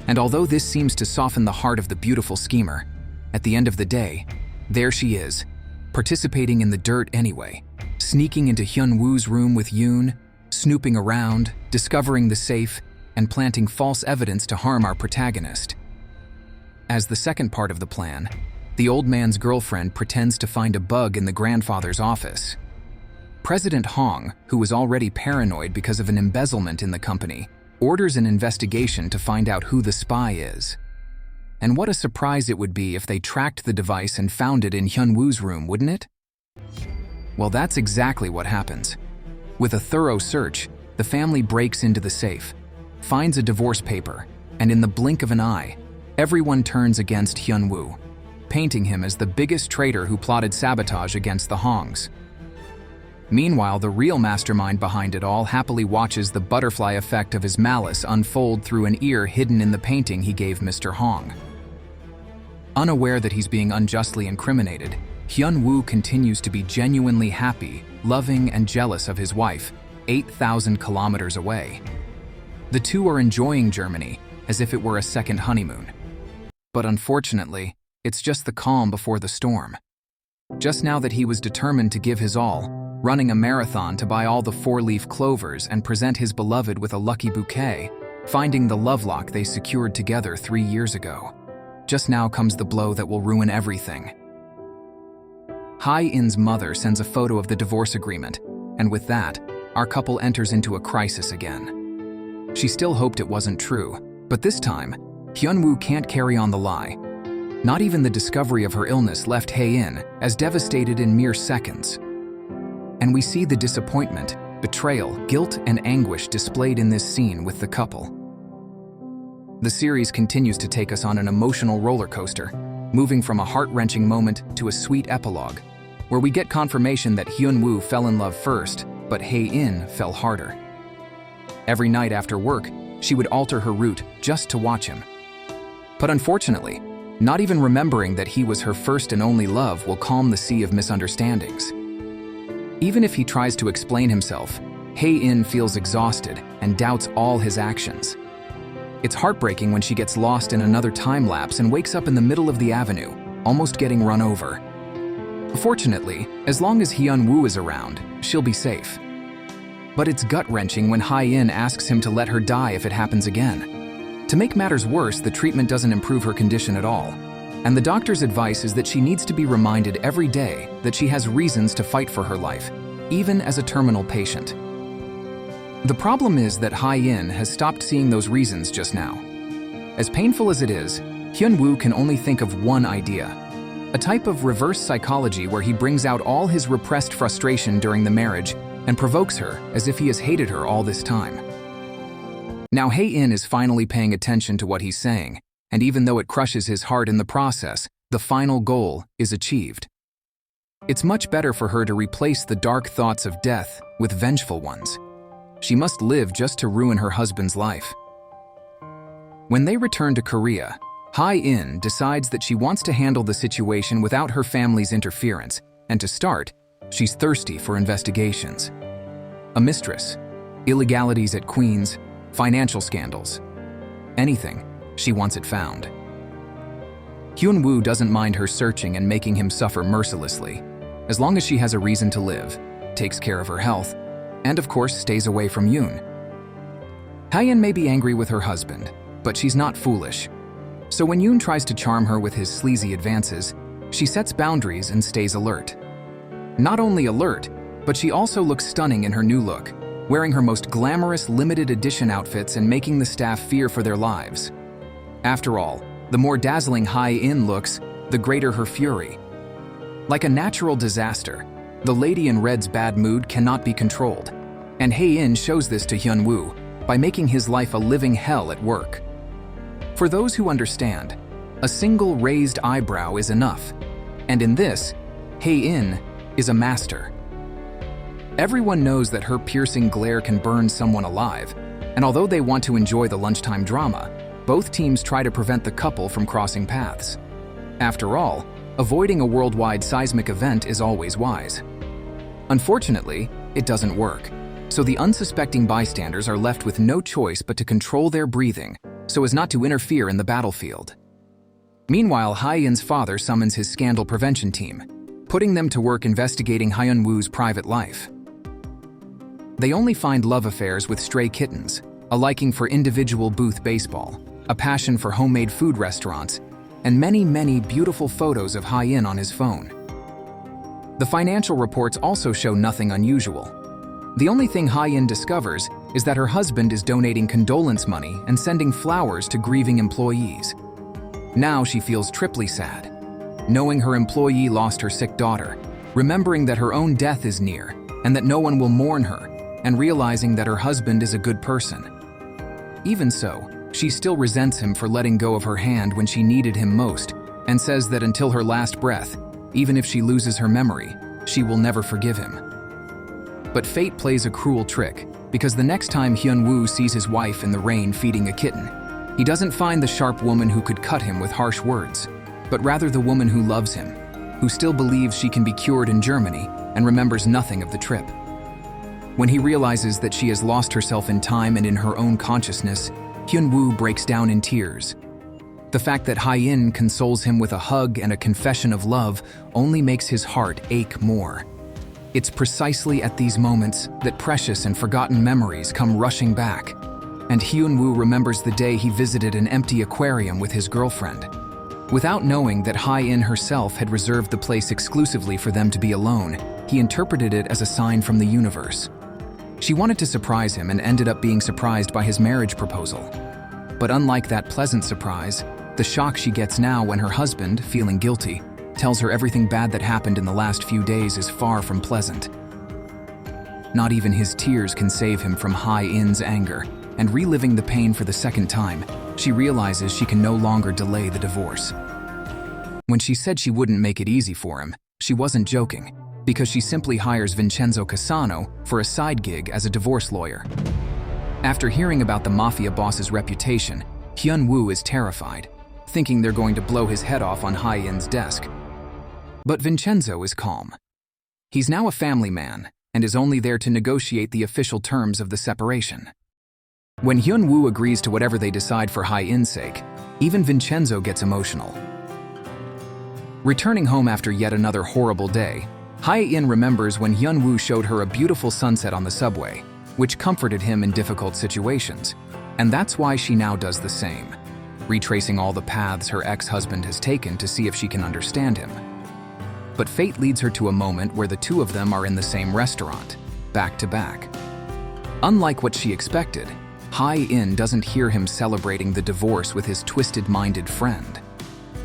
And although this seems to soften the heart of the beautiful schemer, at the end of the day, there she is, participating in the dirt anyway, sneaking into Hyun-woo's room with Yoon, snooping around, discovering the safe, and planting false evidence to harm our protagonist. As the second part of the plan, the old man's girlfriend pretends to find a bug in the grandfather's office. President Hong, who was already paranoid because of an embezzlement in the company, orders an investigation to find out who the spy is. And what a surprise it would be if they tracked the device and found it in Hyun-woo's room, wouldn't it? Well, that's exactly what happens. With a thorough search, the family breaks into the safe, finds a divorce paper, and in the blink of an eye, everyone turns against Hyun-woo, painting him as the biggest traitor who plotted sabotage against the Hongs. Meanwhile, the real mastermind behind it all happily watches the butterfly effect of his malice unfold through an ear hidden in the painting he gave Mr. Hong. Unaware that he's being unjustly incriminated, Hyun-woo continues to be genuinely happy, loving, and jealous of his wife, 8,000 kilometers away. The two are enjoying Germany as if it were a second honeymoon. But unfortunately, it's just the calm before the storm. Just now that he was determined to give his all, running a marathon to buy all the four-leaf clovers and present his beloved with a lucky bouquet, finding the lovelock they secured together 3 years ago. Just now comes the blow that will ruin everything. Hae-in's mother sends a photo of the divorce agreement, and with that, our couple enters into a crisis again. She still hoped it wasn't true, but this time, Hyun-woo can't carry on the lie. Not even the discovery of her illness left Hae-in as devastated in mere seconds. And we see the disappointment, betrayal, guilt, and anguish displayed in this scene with the couple. The series continues to take us on an emotional roller coaster, moving from a heart-wrenching moment to a sweet epilogue, where we get confirmation that Hyun-woo fell in love first, but Hae-in fell harder. Every night after work, she would alter her route just to watch him. But unfortunately, not even remembering that he was her first and only love will calm the sea of misunderstandings. Even if he tries to explain himself, Hae-in feels exhausted and doubts all his actions. It's heartbreaking when she gets lost in another time lapse and wakes up in the middle of the avenue, almost getting run over. Fortunately, as long as Hyun-woo is around, she'll be safe. But it's gut-wrenching when Hae-in asks him to let her die if it happens again. To make matters worse, the treatment doesn't improve her condition at all, and the doctor's advice is that she needs to be reminded every day that she has reasons to fight for her life, even as a terminal patient. The problem is that Hae-in has stopped seeing those reasons just now. As painful as it is, Hyun-woo can only think of one idea, a type of reverse psychology where he brings out all his repressed frustration during the marriage and provokes her as if he has hated her all this time. Now Hae-in is finally paying attention to what he's saying, and even though it crushes his heart in the process, the final goal is achieved. It's much better for her to replace the dark thoughts of death with vengeful ones. She must live just to ruin her husband's life. When they return to Korea, Hae-in decides that she wants to handle the situation without her family's interference, and to start, she's thirsty for investigations. A mistress, illegalities at Queen's, financial scandals. Anything, she wants it found. Hyun-woo doesn't mind her searching and making him suffer mercilessly, as long as she has a reason to live, takes care of her health, and of course stays away from Yoon. Hae-in may be angry with her husband, but she's not foolish. So when Yoon tries to charm her with his sleazy advances, she sets boundaries and stays alert. Not only alert, but she also looks stunning in her new look, wearing her most glamorous limited edition outfits and making the staff fear for their lives. After all, the more dazzling Hae-in looks, the greater her fury. Like a natural disaster, the lady in red's bad mood cannot be controlled, and Hae-in shows this to Hyun-woo by making his life a living hell at work. For those who understand, a single raised eyebrow is enough, and in this, Hae-in is a master. Everyone knows that her piercing glare can burn someone alive, and although they want to enjoy the lunchtime drama, both teams try to prevent the couple from crossing paths. After all, avoiding a worldwide seismic event is always wise. Unfortunately, it doesn't work, so the unsuspecting bystanders are left with no choice but to control their breathing so as not to interfere in the battlefield. Meanwhile, Hae-in's father summons his scandal prevention team, putting them to work investigating Hyun-woo's private life. They only find love affairs with stray kittens, a liking for individual booth baseball, a passion for homemade food restaurants, and many, many beautiful photos of Hae-in on his phone. The financial reports also show nothing unusual. The only thing Hae-in discovers is that her husband is donating condolence money and sending flowers to grieving employees. Now she feels triply sad, knowing her employee lost her sick daughter, remembering that her own death is near and that no one will mourn her, and realizing that her husband is a good person. Even so, she still resents him for letting go of her hand when she needed him most, and says that until her last breath, even if she loses her memory, she will never forgive him. But fate plays a cruel trick, because the next time Hyun-woo sees his wife in the rain feeding a kitten, he doesn't find the sharp woman who could cut him with harsh words, but rather the woman who loves him, who still believes she can be cured in Germany and remembers nothing of the trip. When he realizes that she has lost herself in time and in her own consciousness, Hyun-woo breaks down in tears. The fact that Hong Hae-in consoles him with a hug and a confession of love only makes his heart ache more. It's precisely at these moments that precious and forgotten memories come rushing back, and Hyun-woo remembers the day he visited an empty aquarium with his girlfriend. Without knowing that Hong Hae-in herself had reserved the place exclusively for them to be alone, he interpreted it as a sign from the universe. She wanted to surprise him and ended up being surprised by his marriage proposal. But unlike that pleasant surprise, the shock she gets now when her husband, feeling guilty, tells her everything bad that happened in the last few days is far from pleasant. Not even his tears can save him from Hong Hae-in's anger, and reliving the pain for the second time, she realizes she can no longer delay the divorce. When she said she wouldn't make it easy for him, she wasn't joking, because she simply hires Vincenzo Cassano for a side gig as a divorce lawyer. After hearing about the mafia boss's reputation, Hyun-woo is terrified, thinking they're going to blow his head off on Hong Hae-in's desk. But Vincenzo is calm. He's now a family man and is only there to negotiate the official terms of the separation. When Hyun-woo agrees to whatever they decide for Hong Hae-in's sake, even Vincenzo gets emotional. Returning home after yet another horrible day, Hong Hae-in remembers when Hyun-woo showed her a beautiful sunset on the subway, which comforted him in difficult situations, and that's why she now does the same, retracing all the paths her ex-husband has taken to see if she can understand him. But fate leads her to a moment where the two of them are in the same restaurant, back to back. Unlike what she expected, Hong Hae-in doesn't hear him celebrating the divorce with his twisted-minded friend.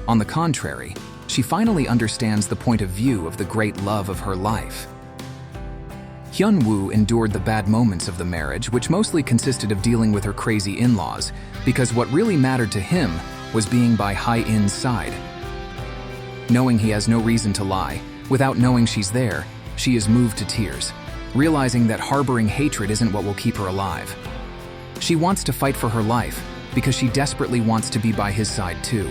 On the contrary, she finally understands the point of view of the great love of her life. Hyun-woo endured the bad moments of the marriage, which mostly consisted of dealing with her crazy in-laws, because what really mattered to him was being by Hong Hae-in's side. Knowing he has no reason to lie, without knowing she's there, she is moved to tears, realizing that harboring hatred isn't what will keep her alive. She wants to fight for her life, because she desperately wants to be by his side too.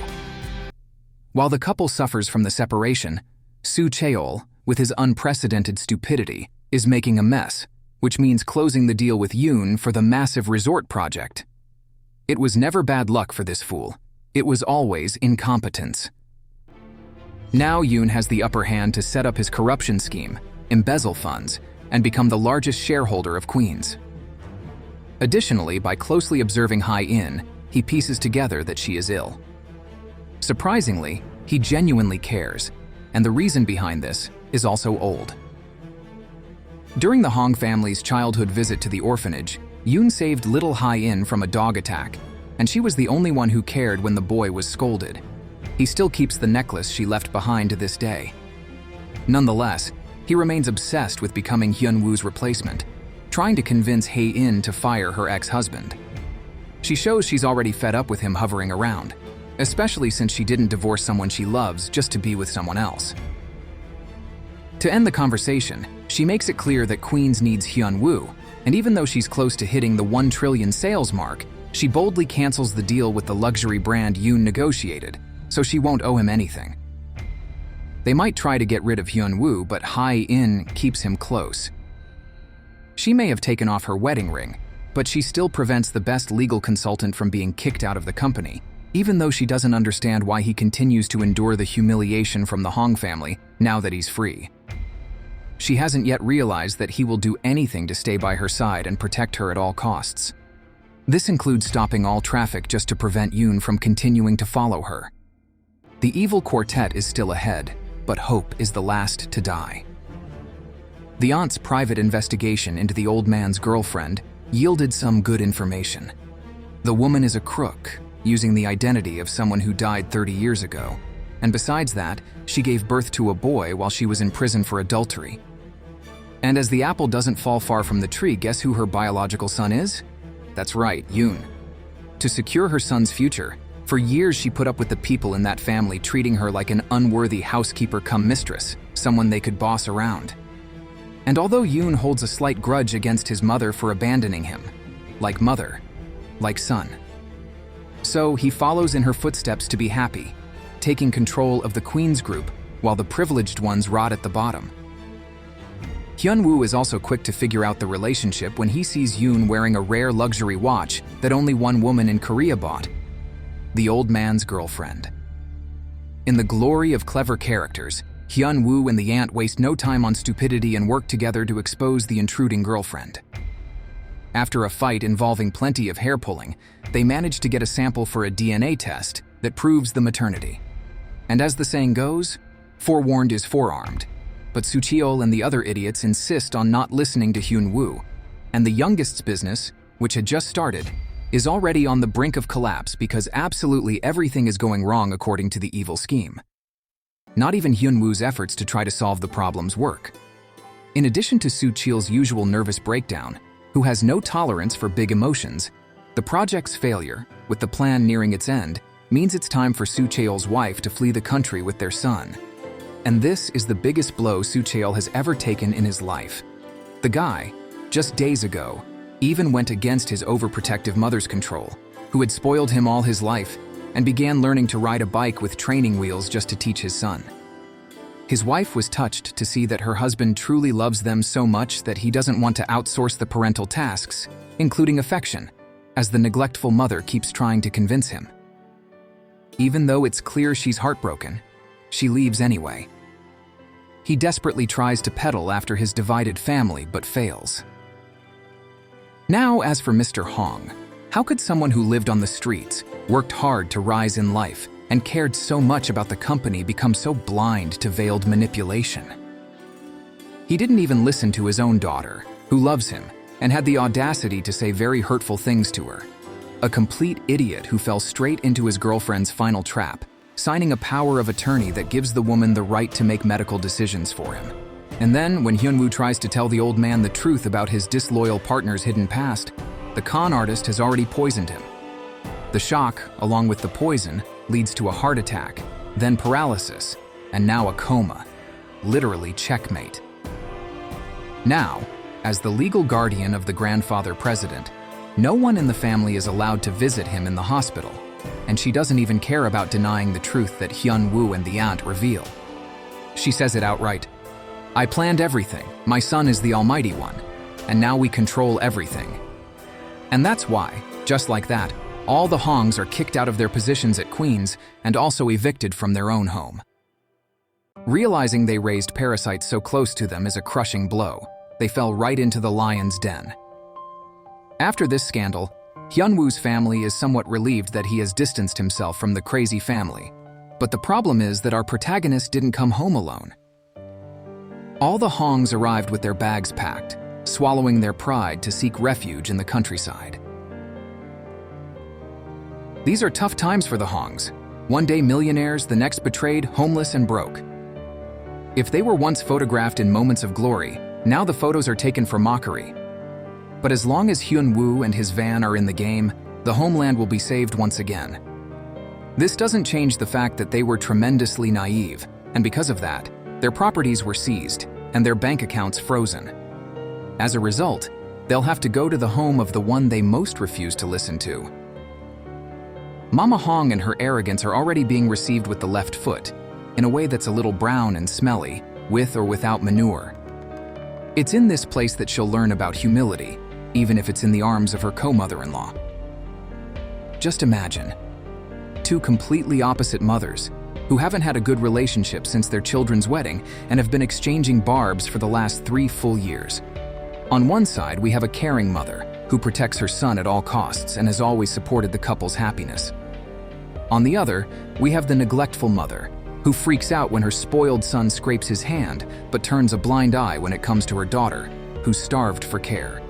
While the couple suffers from the separation, Soo Cheol, with his unprecedented stupidity, is making a mess, which means closing the deal with Yoon for the massive resort project. It was never bad luck for this fool. It was always incompetence. Now Yoon has the upper hand to set up his corruption scheme, embezzle funds, and become the largest shareholder of Queens. Additionally, by closely observing Hong Hae-in, he pieces together that she is ill. Surprisingly, he genuinely cares, and the reason behind this is also old. During the Hong family's childhood visit to the orphanage, Yoon saved little Hong Hae-in from a dog attack, and she was the only one who cared when the boy was scolded. He still keeps the necklace she left behind to this day. Nonetheless, he remains obsessed with becoming Hyun-woo's replacement, trying to convince Hae-in to fire her ex-husband. She shows she's already fed up with him hovering around, especially since she didn't divorce someone she loves just to be with someone else. To end the conversation, she makes it clear that Queens needs Hyun-woo, and even though she's close to hitting the 1 trillion sales mark, she boldly cancels the deal with the luxury brand Yoon negotiated, so she won't owe him anything. They might try to get rid of Hyun-woo, but Hong Hae-in keeps him close. She may have taken off her wedding ring, but she still prevents the best legal consultant from being kicked out of the company, even though she doesn't understand why he continues to endure the humiliation from the Hong family now that he's free. She hasn't yet realized that he will do anything to stay by her side and protect her at all costs. This includes stopping all traffic just to prevent Yoon from continuing to follow her. The evil quartet is still ahead, but hope is the last to die. The aunt's private investigation into the old man's girlfriend yielded some good information. The woman is a crook, using the identity of someone who died 30 years ago. And besides that, she gave birth to a boy while she was in prison for adultery. And as the apple doesn't fall far from the tree, guess who her biological son is? That's right, Yoon. To secure her son's future, for years she put up with the people in that family, treating her like an unworthy housekeeper cum mistress, someone they could boss around. And although Yoon holds a slight grudge against his mother for abandoning him, like mother, like son. So he follows in her footsteps to be happy, taking control of the Queen's group while the privileged ones rot at the bottom. Hyun-woo is also quick to figure out the relationship when he sees Yoon wearing a rare luxury watch that only one woman in Korea bought, the old man's girlfriend. In the glory of clever characters, Hyun-woo and the aunt waste no time on stupidity and work together to expose the intruding girlfriend. After a fight involving plenty of hair pulling, they manage to get a sample for a DNA test that proves the maternity. And as the saying goes, forewarned is forearmed. But Soo-cheol and the other idiots insist on not listening to Hyun-woo, and the youngest's business, which had just started, is already on the brink of collapse because absolutely everything is going wrong according to the evil scheme. Not even Hyun-woo's efforts to try to solve the problems work. In addition to Soo-cheol's usual nervous breakdown, who has no tolerance for big emotions, the project's failure, with the plan nearing its end, means it's time for Soo-cheol's wife to flee the country with their son. And this is the biggest blow Soo-cheol has ever taken in his life. The guy, just days ago, even went against his overprotective mother's control, who had spoiled him all his life, and began learning to ride a bike with training wheels just to teach his son. His wife was touched to see that her husband truly loves them so much that he doesn't want to outsource the parental tasks, including affection, as the neglectful mother keeps trying to convince him. Even though it's clear she's heartbroken, she leaves anyway. He desperately tries to peddle after his divided family, but fails. Now, as for Mr. Hong, how could someone who lived on the streets, worked hard to rise in life, and cared so much about the company become so blind to veiled manipulation? He didn't even listen to his own daughter, who loves him, and had the audacity to say very hurtful things to her. A complete idiot who fell straight into his girlfriend's final trap, signing a power of attorney that gives the woman the right to make medical decisions for him. And then, when Hyun-woo tries to tell the old man the truth about his disloyal partner's hidden past, the con artist has already poisoned him. The shock, along with the poison, leads to a heart attack, then paralysis, and now a coma. Literally checkmate. Now, as the legal guardian of the grandfather president, no one in the family is allowed to visit him in the hospital, and she doesn't even care about denying the truth that Hyun-woo and the aunt reveal. She says it outright. "I planned everything. My son is the almighty one, and now we control everything." And that's why, just like that, all the Hongs are kicked out of their positions at Queen's and also evicted from their own home. Realizing they raised parasites so close to them is a crushing blow. They fell right into the lion's den. After this scandal, Hyun-woo's family is somewhat relieved that he has distanced himself from the crazy family. But the problem is that our protagonist didn't come home alone. All the Hongs arrived with their bags packed, swallowing their pride to seek refuge in the countryside. These are tough times for the Hongs. One day millionaires, the next betrayed, homeless, and broke. If they were once photographed in moments of glory, now the photos are taken for mockery. But as long as Hyun-woo and his van are in the game, the homeland will be saved once again. This doesn't change the fact that they were tremendously naive, and because of that, their properties were seized and their bank accounts frozen. As a result, they'll have to go to the home of the one they most refuse to listen to. Mama Hong and her arrogance are already being received with the left foot, in a way that's a little brown and smelly, with or without manure. It's in this place that she'll learn about humility, even if it's in the arms of her co-mother-in-law. Just imagine, two completely opposite mothers who haven't had a good relationship since their children's wedding and have been exchanging barbs for the last 3 full years. On one side, we have a caring mother who protects her son at all costs and has always supported the couple's happiness. On the other, we have the neglectful mother who freaks out when her spoiled son scrapes his hand but turns a blind eye when it comes to her daughter, who's starved for care.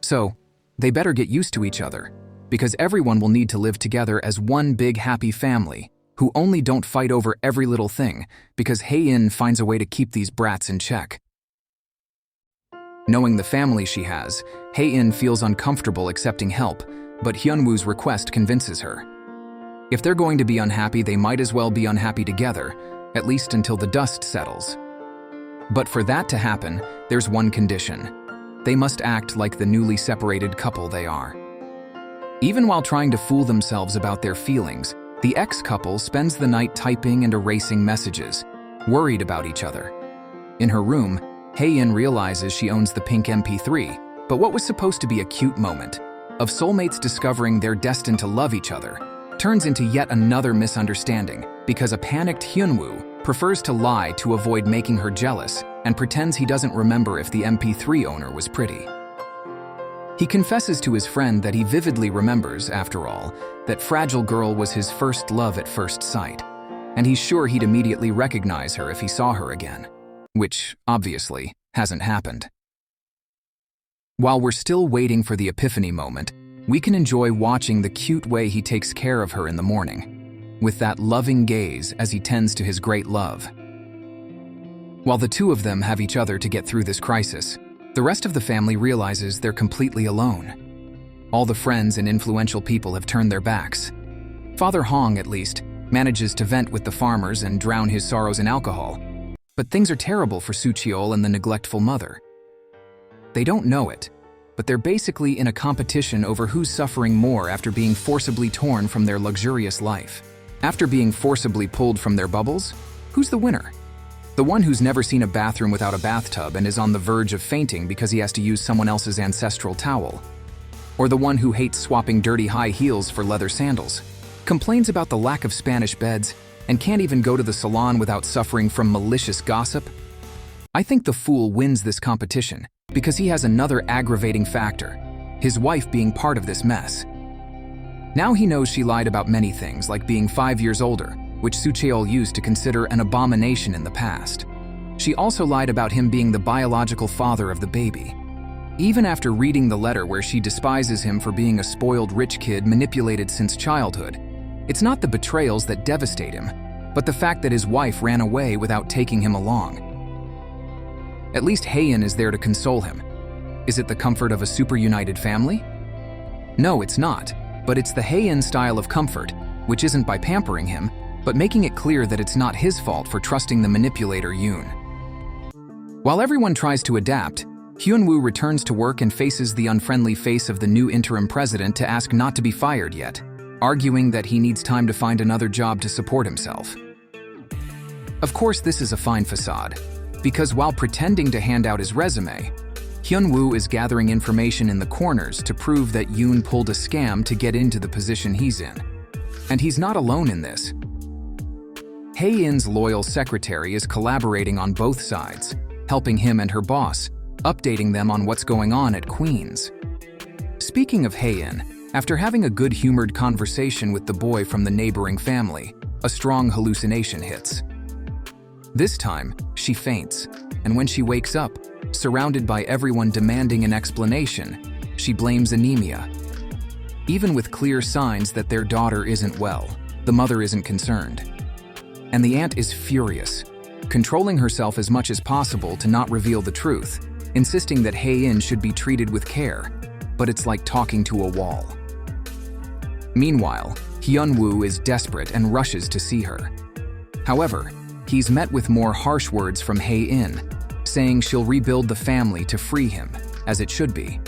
So, they better get used to each other, because everyone will need to live together as one big happy family, who only don't fight over every little thing, because Hae-in finds a way to keep these brats in check. Knowing the family she has, Hae-in feels uncomfortable accepting help, but Hyun-woo's request convinces her. If they're going to be unhappy, they might as well be unhappy together, at least until the dust settles. But for that to happen, there's one condition. They must act like the newly separated couple they are. Even while trying to fool themselves about their feelings, the ex-couple spends the night typing and erasing messages, worried about each other. In her room, Hae-in realizes she owns the pink MP3, but what was supposed to be a cute moment of soulmates discovering they're destined to love each other turns into yet another misunderstanding because a panicked Hyun-woo prefers to lie to avoid making her jealous and pretends he doesn't remember if the MP3 owner was pretty. He confesses to his friend that he vividly remembers, after all, that Fragile Girl was his first love at first sight, and he's sure he'd immediately recognize her if he saw her again, which, obviously, hasn't happened. While we're still waiting for the epiphany moment, we can enjoy watching the cute way he takes care of her in the morning, with that loving gaze as he tends to his great love. While the two of them have each other to get through this crisis, the rest of the family realizes they're completely alone. All the friends and influential people have turned their backs. Father Hong, at least, manages to vent with the farmers and drown his sorrows in alcohol. But things are terrible for Soo-cheol and the neglectful mother. They don't know it, but they're basically in a competition over who's suffering more after being forcibly torn from their luxurious life. After being forcibly pulled from their bubbles, who's the winner? The one who's never seen a bathroom without a bathtub and is on the verge of fainting because he has to use someone else's ancestral towel? Or the one who hates swapping dirty high heels for leather sandals, complains about the lack of Spanish beds, and can't even go to the salon without suffering from malicious gossip? I think the fool wins this competition because he has another aggravating factor, his wife being part of this mess. Now he knows she lied about many things, like being 5 years older, which Soo-cheol used to consider an abomination in the past. She also lied about him being the biological father of the baby. Even after reading the letter where she despises him for being a spoiled rich kid manipulated since childhood, it's not the betrayals that devastate him, but the fact that his wife ran away without taking him along. At least Hae-in is there to console him. Is it the comfort of a super-united family? No, it's not, but it's the Hae-in style of comfort, which isn't by pampering him, but making it clear that it's not his fault for trusting the manipulator Yoon. While everyone tries to adapt, Hyun-woo returns to work and faces the unfriendly face of the new interim president to ask not to be fired yet, arguing that he needs time to find another job to support himself. Of course, this is a fine facade, because while pretending to hand out his resume, Hyun-woo is gathering information in the corners to prove that Yoon pulled a scam to get into the position he's in. And he's not alone in this. Hae-in's loyal secretary is collaborating on both sides, helping him and her boss, updating them on what's going on at Queen's. Speaking of Hae-in, after having a good-humored conversation with the boy from the neighboring family, a strong hallucination hits. This time, she faints, and when she wakes up, surrounded by everyone demanding an explanation, she blames anemia. Even with clear signs that their daughter isn't well, the mother isn't concerned. And the aunt is furious, controlling herself as much as possible to not reveal the truth, insisting that Hae-in should be treated with care, but it's like talking to a wall. Meanwhile, Hyun-woo is desperate and rushes to see her. However, he's met with more harsh words from Hae-in, saying she'll rebuild the family to free him, as it should be.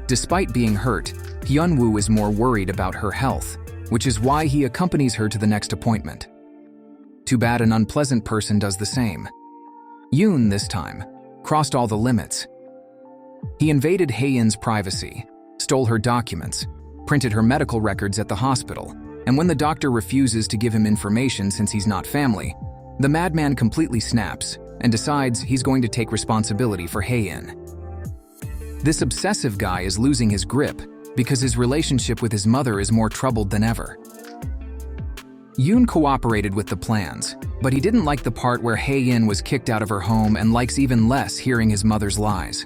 Despite being hurt, Hyun-woo is more worried about her health, which is why he accompanies her to the next appointment. Too bad an unpleasant person does the same. Yoon, this time, crossed all the limits. He invaded Hae-in's privacy, stole her documents, printed her medical records at the hospital, and when the doctor refuses to give him information since he's not family, the madman completely snaps and decides he's going to take responsibility for Hae-in. This obsessive guy is losing his grip because his relationship with his mother is more troubled than ever. Yoon cooperated with the plans, but he didn't like the part where Hae-in was kicked out of her home and likes even less hearing his mother's lies.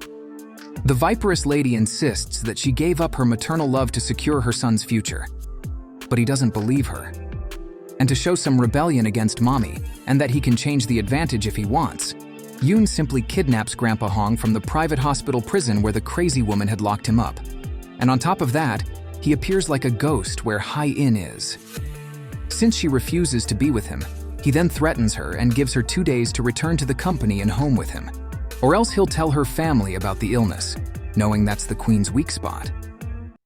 The viperous lady insists that she gave up her maternal love to secure her son's future. But he doesn't believe her. And to show some rebellion against mommy, and that he can change the advantage if he wants, Yoon simply kidnaps Grandpa Hong from the private hospital prison where the crazy woman had locked him up. And on top of that, he appears like a ghost where Hong Hae-in is. Since she refuses to be with him, he then threatens her and gives her 2 days to return to the company and home with him. Or else he'll tell her family about the illness, knowing that's the queen's weak spot.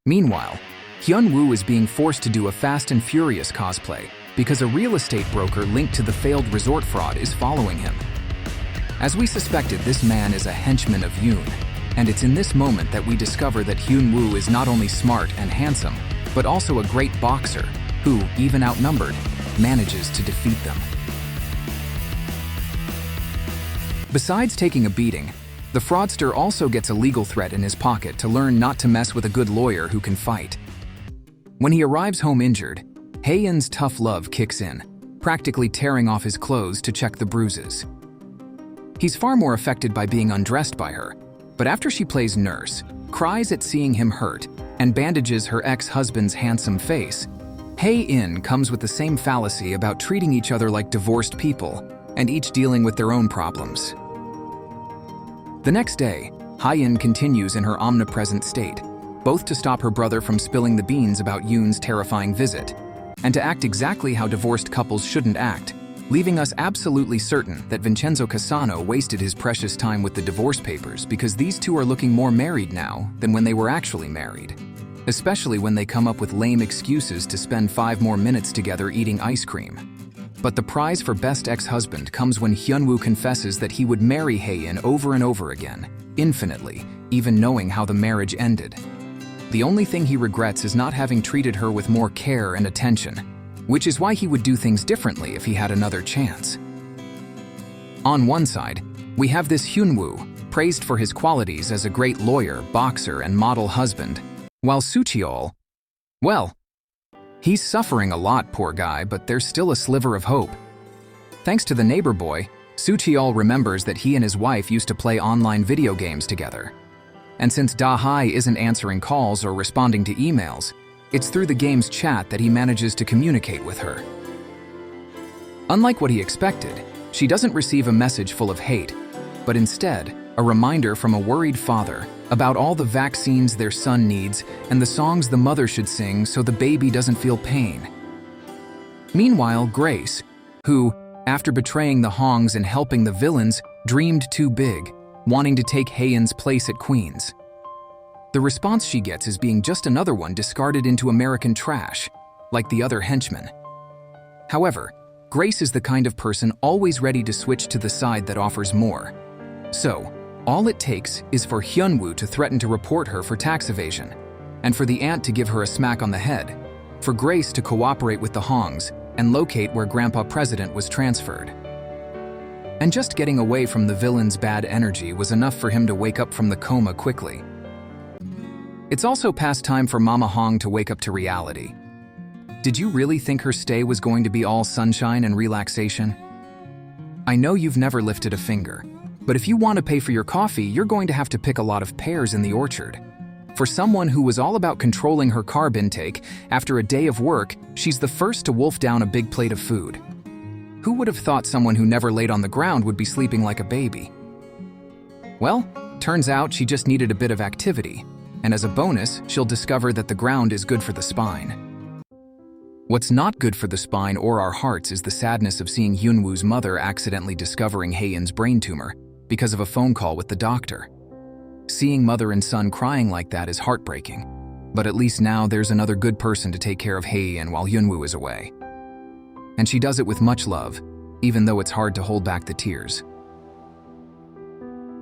Meanwhile, Hyun-woo is being forced to do a Fast and Furious cosplay because a real estate broker linked to the failed resort fraud is following him. As we suspected, this man is a henchman of Yoon, and it's in this moment that we discover that Hyun-woo is not only smart and handsome, but also a great boxer who, even outnumbered, manages to defeat them. Besides taking a beating, the fraudster also gets a legal threat in his pocket to learn not to mess with a good lawyer who can fight. When he arrives home injured, Hae-in's tough love kicks in, practically tearing off his clothes to check the bruises. He's far more affected by being undressed by her, but after she plays nurse, cries at seeing him hurt, and bandages her ex-husband's handsome face, Hae-in comes with the same fallacy about treating each other like divorced people, and each dealing with their own problems. The next day, Hae-in continues in her omnipresent state, both to stop her brother from spilling the beans about Yoon's terrifying visit, and to act exactly how divorced couples shouldn't act, leaving us absolutely certain that Vincenzo Cassano wasted his precious time with the divorce papers because these two are looking more married now than when they were actually married, especially when they come up with lame excuses to spend 5 more minutes together eating ice cream. But the prize for best ex-husband comes when Hyun-woo confesses that he would marry Hae-in over and over again, infinitely, even knowing how the marriage ended. The only thing he regrets is not having treated her with more care and attention, which is why he would do things differently if he had another chance. On one side, we have this Hyun-woo, praised for his qualities as a great lawyer, boxer, and model husband, while Soo-cheol, well, he's suffering a lot, poor guy, but there's still a sliver of hope. Thanks to the neighbor boy, Soo-cheol remembers that he and his wife used to play online video games together. And since Da-hai isn't answering calls or responding to emails, it's through the game's chat that he manages to communicate with her. Unlike what he expected, she doesn't receive a message full of hate, but instead, a reminder from a worried father about all the vaccines their son needs and the songs the mother should sing so the baby doesn't feel pain. Meanwhile, Grace, who, after betraying the Hongs and helping the villains, dreamed too big, wanting to take Hae-in's place at Queen's. The response she gets is being just another one discarded into American trash, like the other henchmen. However, Grace is the kind of person always ready to switch to the side that offers more. So, all it takes is for Hyun-woo to threaten to report her for tax evasion, and for the aunt to give her a smack on the head, for Grace to cooperate with the Hongs and locate where Grandpa President was transferred. And just getting away from the villain's bad energy was enough for him to wake up from the coma quickly. It's also past time for Mama Hong to wake up to reality. Did you really think her stay was going to be all sunshine and relaxation? I know you've never lifted a finger, but if you want to pay for your coffee, you're going to have to pick a lot of pears in the orchard. For someone who was all about controlling her carb intake, after a day of work, she's the first to wolf down a big plate of food. Who would have thought someone who never laid on the ground would be sleeping like a baby? Well, turns out she just needed a bit of activity, and as a bonus, she'll discover that the ground is good for the spine. What's not good for the spine or our hearts is the sadness of seeing Hyun-woo's mother accidentally discovering Hae-in's brain tumor because of a phone call with the doctor. Seeing mother and son crying like that is heartbreaking, but at least now there's another good person to take care of Hae-in while Hyun-woo is away. And she does it with much love, even though it's hard to hold back the tears.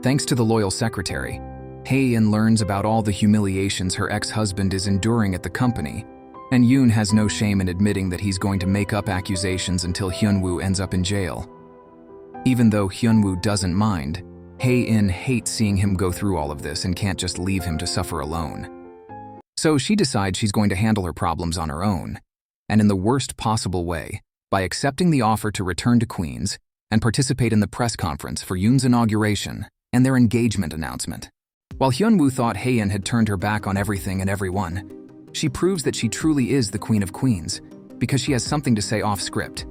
Thanks to the loyal secretary, Hae-in learns about all the humiliations her ex-husband is enduring at the company, and Yoon has no shame in admitting that he's going to make up accusations until Hyun-woo ends up in jail. Even though Hyun-woo doesn't mind, Hae-in hates seeing him go through all of this and can't just leave him to suffer alone. So she decides she's going to handle her problems on her own, and in the worst possible way, by accepting the offer to return to Queens and participate in the press conference for Yoon's inauguration and their engagement announcement. While Hyun-woo thought Hae-in had turned her back on everything and everyone, she proves that she truly is the Queen of Queens because she has something to say off script.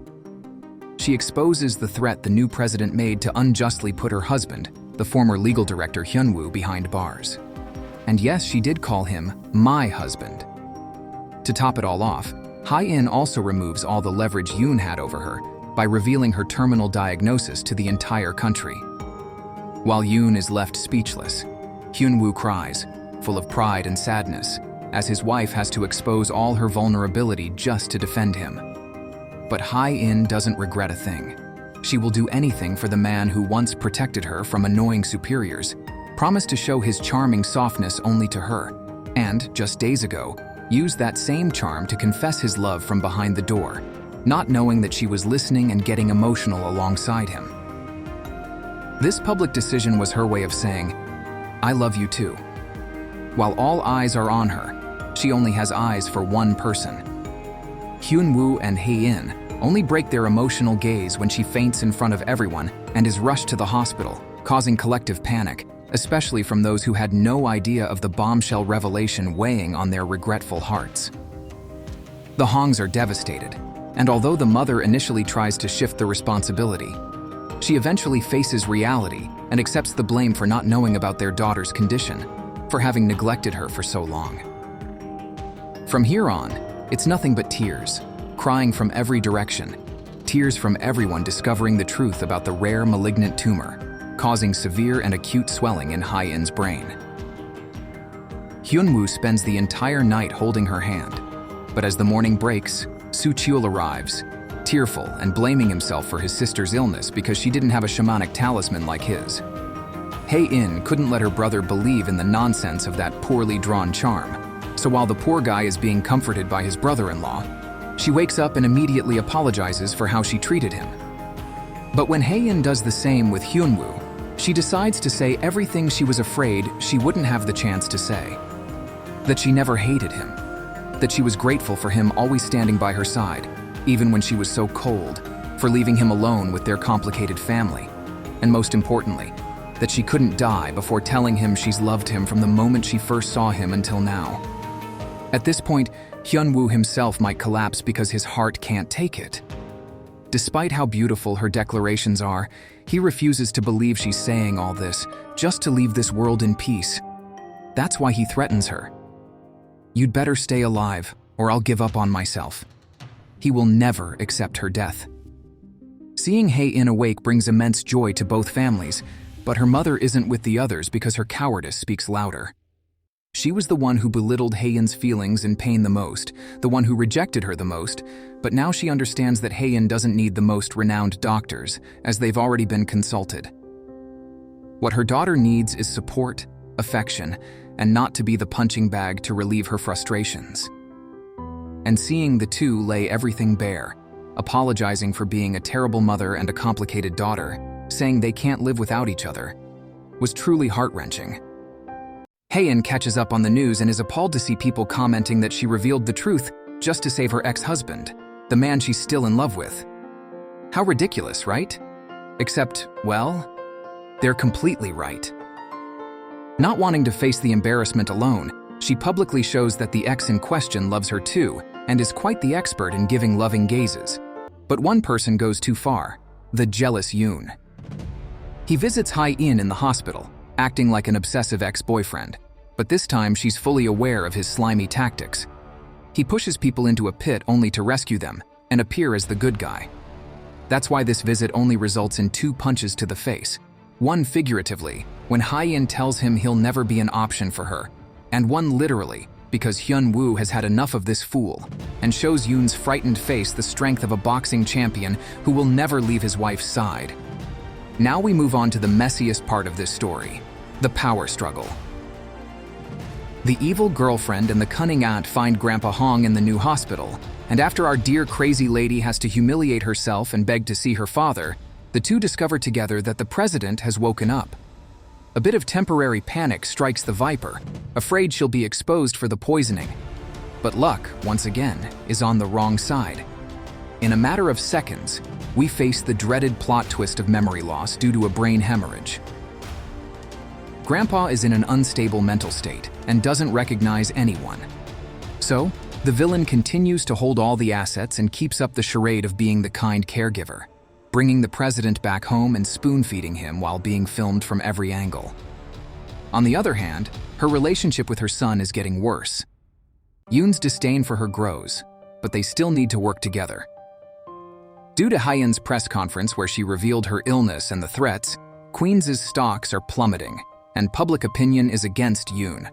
She exposes the threat the new president made to unjustly put her husband, the former legal director Hyun-woo, behind bars. And yes, she did call him my husband. To top it all off, Hae-in also removes all the leverage Yoon had over her by revealing her terminal diagnosis to the entire country. While Yoon is left speechless, Hyun-woo cries, full of pride and sadness, as his wife has to expose all her vulnerability just to defend him. But Hae-in doesn't regret a thing. She will do anything for the man who once protected her from annoying superiors, promised to show his charming softness only to her, and, just days ago, used that same charm to confess his love from behind the door, not knowing that she was listening and getting emotional alongside him. This public decision was her way of saying, "I love you too." While all eyes are on her, she only has eyes for one person. Hyun-woo and Hae-in only break their emotional gaze when she faints in front of everyone and is rushed to the hospital, causing collective panic, especially from those who had no idea of the bombshell revelation weighing on their regretful hearts. The Hongs are devastated, and although the mother initially tries to shift the responsibility, she eventually faces reality and accepts the blame for not knowing about their daughter's condition, for having neglected her for so long. From here on, it's nothing but tears, crying from every direction, tears from everyone discovering the truth about the rare malignant tumor, causing severe and acute swelling in Hae-in's brain. Hyun-woo spends the entire night holding her hand, but as the morning breaks, Soo-cheol arrives, tearful and blaming himself for his sister's illness because she didn't have a shamanic talisman like his. Hae-in couldn't let her brother believe in the nonsense of that poorly drawn charm, so while the poor guy is being comforted by his brother-in-law, she wakes up and immediately apologizes for how she treated him. But when Hae-in does the same with Hyun-woo, she decides to say everything she was afraid she wouldn't have the chance to say. That she never hated him. That she was grateful for him always standing by her side, even when she was so cold, for leaving him alone with their complicated family. And most importantly, that she couldn't die before telling him she's loved him from the moment she first saw him until now. At this point, Hyun-woo himself might collapse because his heart can't take it. Despite how beautiful her declarations are, he refuses to believe she's saying all this just to leave this world in peace. That's why he threatens her. "You'd better stay alive, or I'll give up on myself." He will never accept her death. Seeing Hae-in awake brings immense joy to both families, but her mother isn't with the others because her cowardice speaks louder. She was the one who belittled Hae-in's feelings and pain the most, the one who rejected her the most, but now she understands that Hae-in doesn't need the most renowned doctors, as they've already been consulted. What her daughter needs is support, affection, and not to be the punching bag to relieve her frustrations. And seeing the two lay everything bare, apologizing for being a terrible mother and a complicated daughter, saying they can't live without each other, was truly heart-wrenching. Hae-in catches up on the news and is appalled to see people commenting that she revealed the truth just to save her ex-husband, the man she's still in love with. How ridiculous, right? Except, well, they're completely right. Not wanting to face the embarrassment alone, she publicly shows that the ex in question loves her too and is quite the expert in giving loving gazes. But one person goes too far, the jealous Yoon. He visits Hae-in in the hospital, acting like an obsessive ex-boyfriend, but this time she's fully aware of his slimy tactics. He pushes people into a pit only to rescue them and appear as the good guy. That's why this visit only results in 2 punches to the face, one figuratively, when Hae-in tells him he'll never be an option for her, and one literally, because Hyun-woo has had enough of this fool, and shows Yoon's frightened face the strength of a boxing champion who will never leave his wife's side. Now we move on to the messiest part of this story, the power struggle. The evil girlfriend and the cunning aunt find Grandpa Hong in the new hospital, and after our dear crazy lady has to humiliate herself and beg to see her father, the two discover together that the president has woken up. A bit of temporary panic strikes the Viper, afraid she'll be exposed for the poisoning. But luck, once again, is on the wrong side. In a matter of seconds, we face the dreaded plot twist of memory loss due to a brain hemorrhage. Grandpa is in an unstable mental state and doesn't recognize anyone. So, the villain continues to hold all the assets and keeps up the charade of being the kind caregiver, bringing the president back home and spoon-feeding him while being filmed from every angle. On the other hand, her relationship with her son is getting worse. Yoon's disdain for her grows, but they still need to work together. Due to Hae-in's press conference where she revealed her illness and the threats, Queens' stocks are plummeting, and public opinion is against Yoon.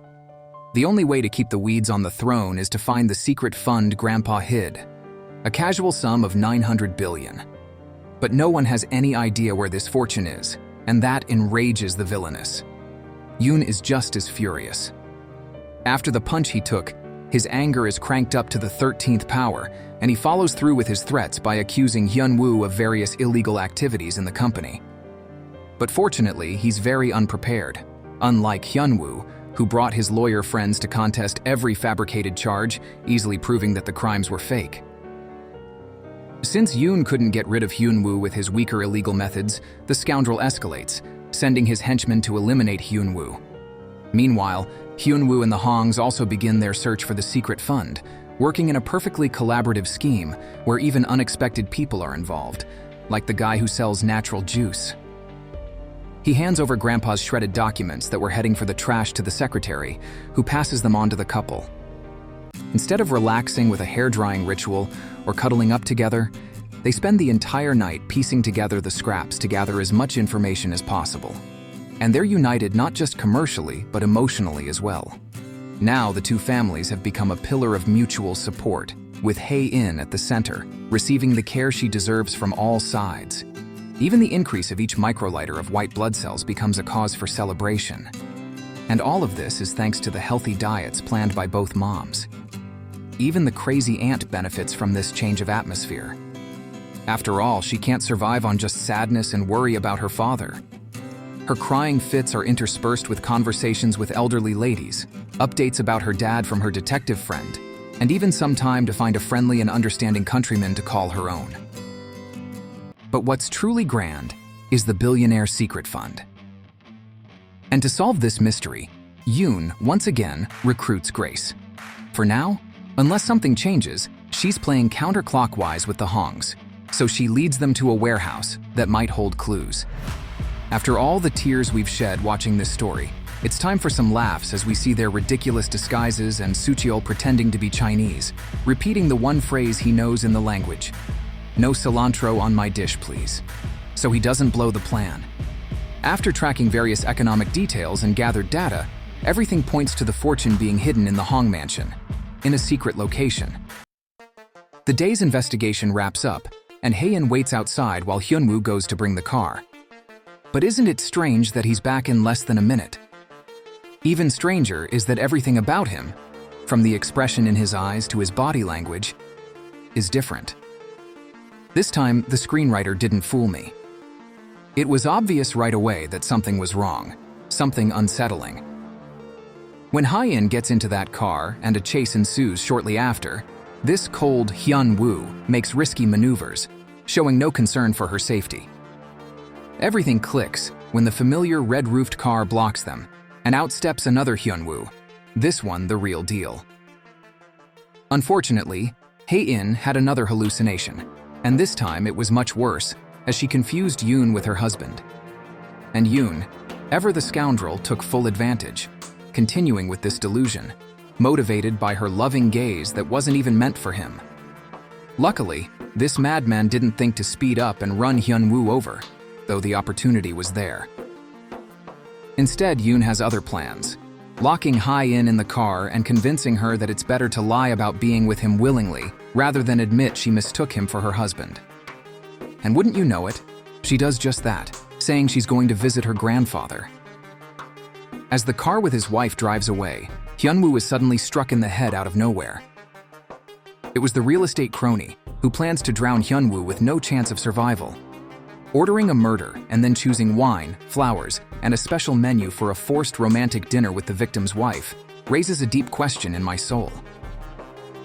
The only way to keep the weeds on the throne is to find the secret fund Grandpa hid, a casual sum of 900 billion. But no one has any idea where this fortune is, and that enrages the villainess. Yoon is just as furious. After the punch he took, his anger is cranked up to the 13th power, and he follows through with his threats by accusing Hyun-woo of various illegal activities in the company. But fortunately, he's very unprepared, unlike Hyun-woo, who brought his lawyer friends to contest every fabricated charge, easily proving that the crimes were fake. Since Yoon couldn't get rid of Hyun-woo with his weaker illegal methods, the scoundrel escalates, sending his henchmen to eliminate Hyun-woo. Meanwhile, Hyun-woo and the Hongs also begin their search for the secret fund, working in a perfectly collaborative scheme where even unexpected people are involved, like the guy who sells natural juice. He hands over Grandpa's shredded documents that were heading for the trash to the secretary, who passes them on to the couple. Instead of relaxing with a hair-drying ritual or cuddling up together, they spend the entire night piecing together the scraps to gather as much information as possible. And they're united not just commercially, but emotionally as well. Now the two families have become a pillar of mutual support, with Hae-in at the center, receiving the care she deserves from all sides. Even the increase of each microliter of white blood cells becomes a cause for celebration. And all of this is thanks to the healthy diets planned by both moms. Even the crazy aunt benefits from this change of atmosphere. After all, she can't survive on just sadness and worry about her father. Her crying fits are interspersed with conversations with elderly ladies, updates about her dad from her detective friend, and even some time to find a friendly and understanding countryman to call her own. But what's truly grand is the billionaire secret fund. And to solve this mystery, Yoon once again recruits Grace. For now, unless something changes, she's playing counterclockwise with the Hongs, so she leads them to a warehouse that might hold clues. After all the tears we've shed watching this story, it's time for some laughs as we see their ridiculous disguises and Sucheol pretending to be Chinese, repeating the one phrase he knows in the language: "No cilantro on my dish, please," so he doesn't blow the plan. After tracking various economic details and gathered data, everything points to the fortune being hidden in the Hong mansion, in a secret location. The day's investigation wraps up, and Hae-in waits outside while Hyun-woo goes to bring the car. But isn't it strange that he's back in less than a minute? Even stranger is that everything about him, from the expression in his eyes to his body language, is different. This time, the screenwriter didn't fool me. It was obvious right away that something was wrong, something unsettling. When Hae-in gets into that car and a chase ensues shortly after, this cold Hyun-woo makes risky maneuvers, showing no concern for her safety. Everything clicks when the familiar red-roofed car blocks them, and out steps another Hyun-woo, this one the real deal. Unfortunately, Hae-in had another hallucination, and this time it was much worse, as she confused Yoon with her husband. And Yoon, ever the scoundrel, took full advantage, continuing with this delusion, motivated by her loving gaze that wasn't even meant for him. Luckily, this madman didn't think to speed up and run Hyun-woo over, though the opportunity was there. Instead, Yoon has other plans, locking Hae-in in the car and convincing her that it's better to lie about being with him willingly rather than admit she mistook him for her husband. And wouldn't you know it, she does just that, saying she's going to visit her grandfather. As the car with his wife drives away, Hyun-woo is suddenly struck in the head out of nowhere. It was the real estate crony who plans to drown Hyun-woo with no chance of survival. Ordering a murder and then choosing wine, flowers, and a special menu for a forced romantic dinner with the victim's wife raises a deep question in my soul.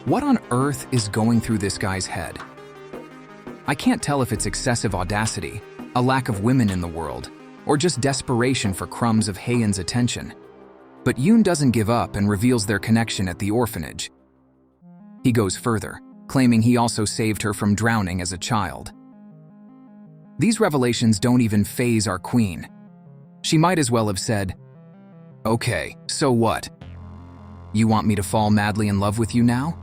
What on earth is going through this guy's head? I can't tell if it's excessive audacity, a lack of women in the world, or just desperation for crumbs of Hae-in's attention. But Yoon doesn't give up and reveals their connection at the orphanage. He goes further, claiming he also saved her from drowning as a child. These revelations don't even faze our queen. She might as well have said, "Okay, so what? You want me to fall madly in love with you now?"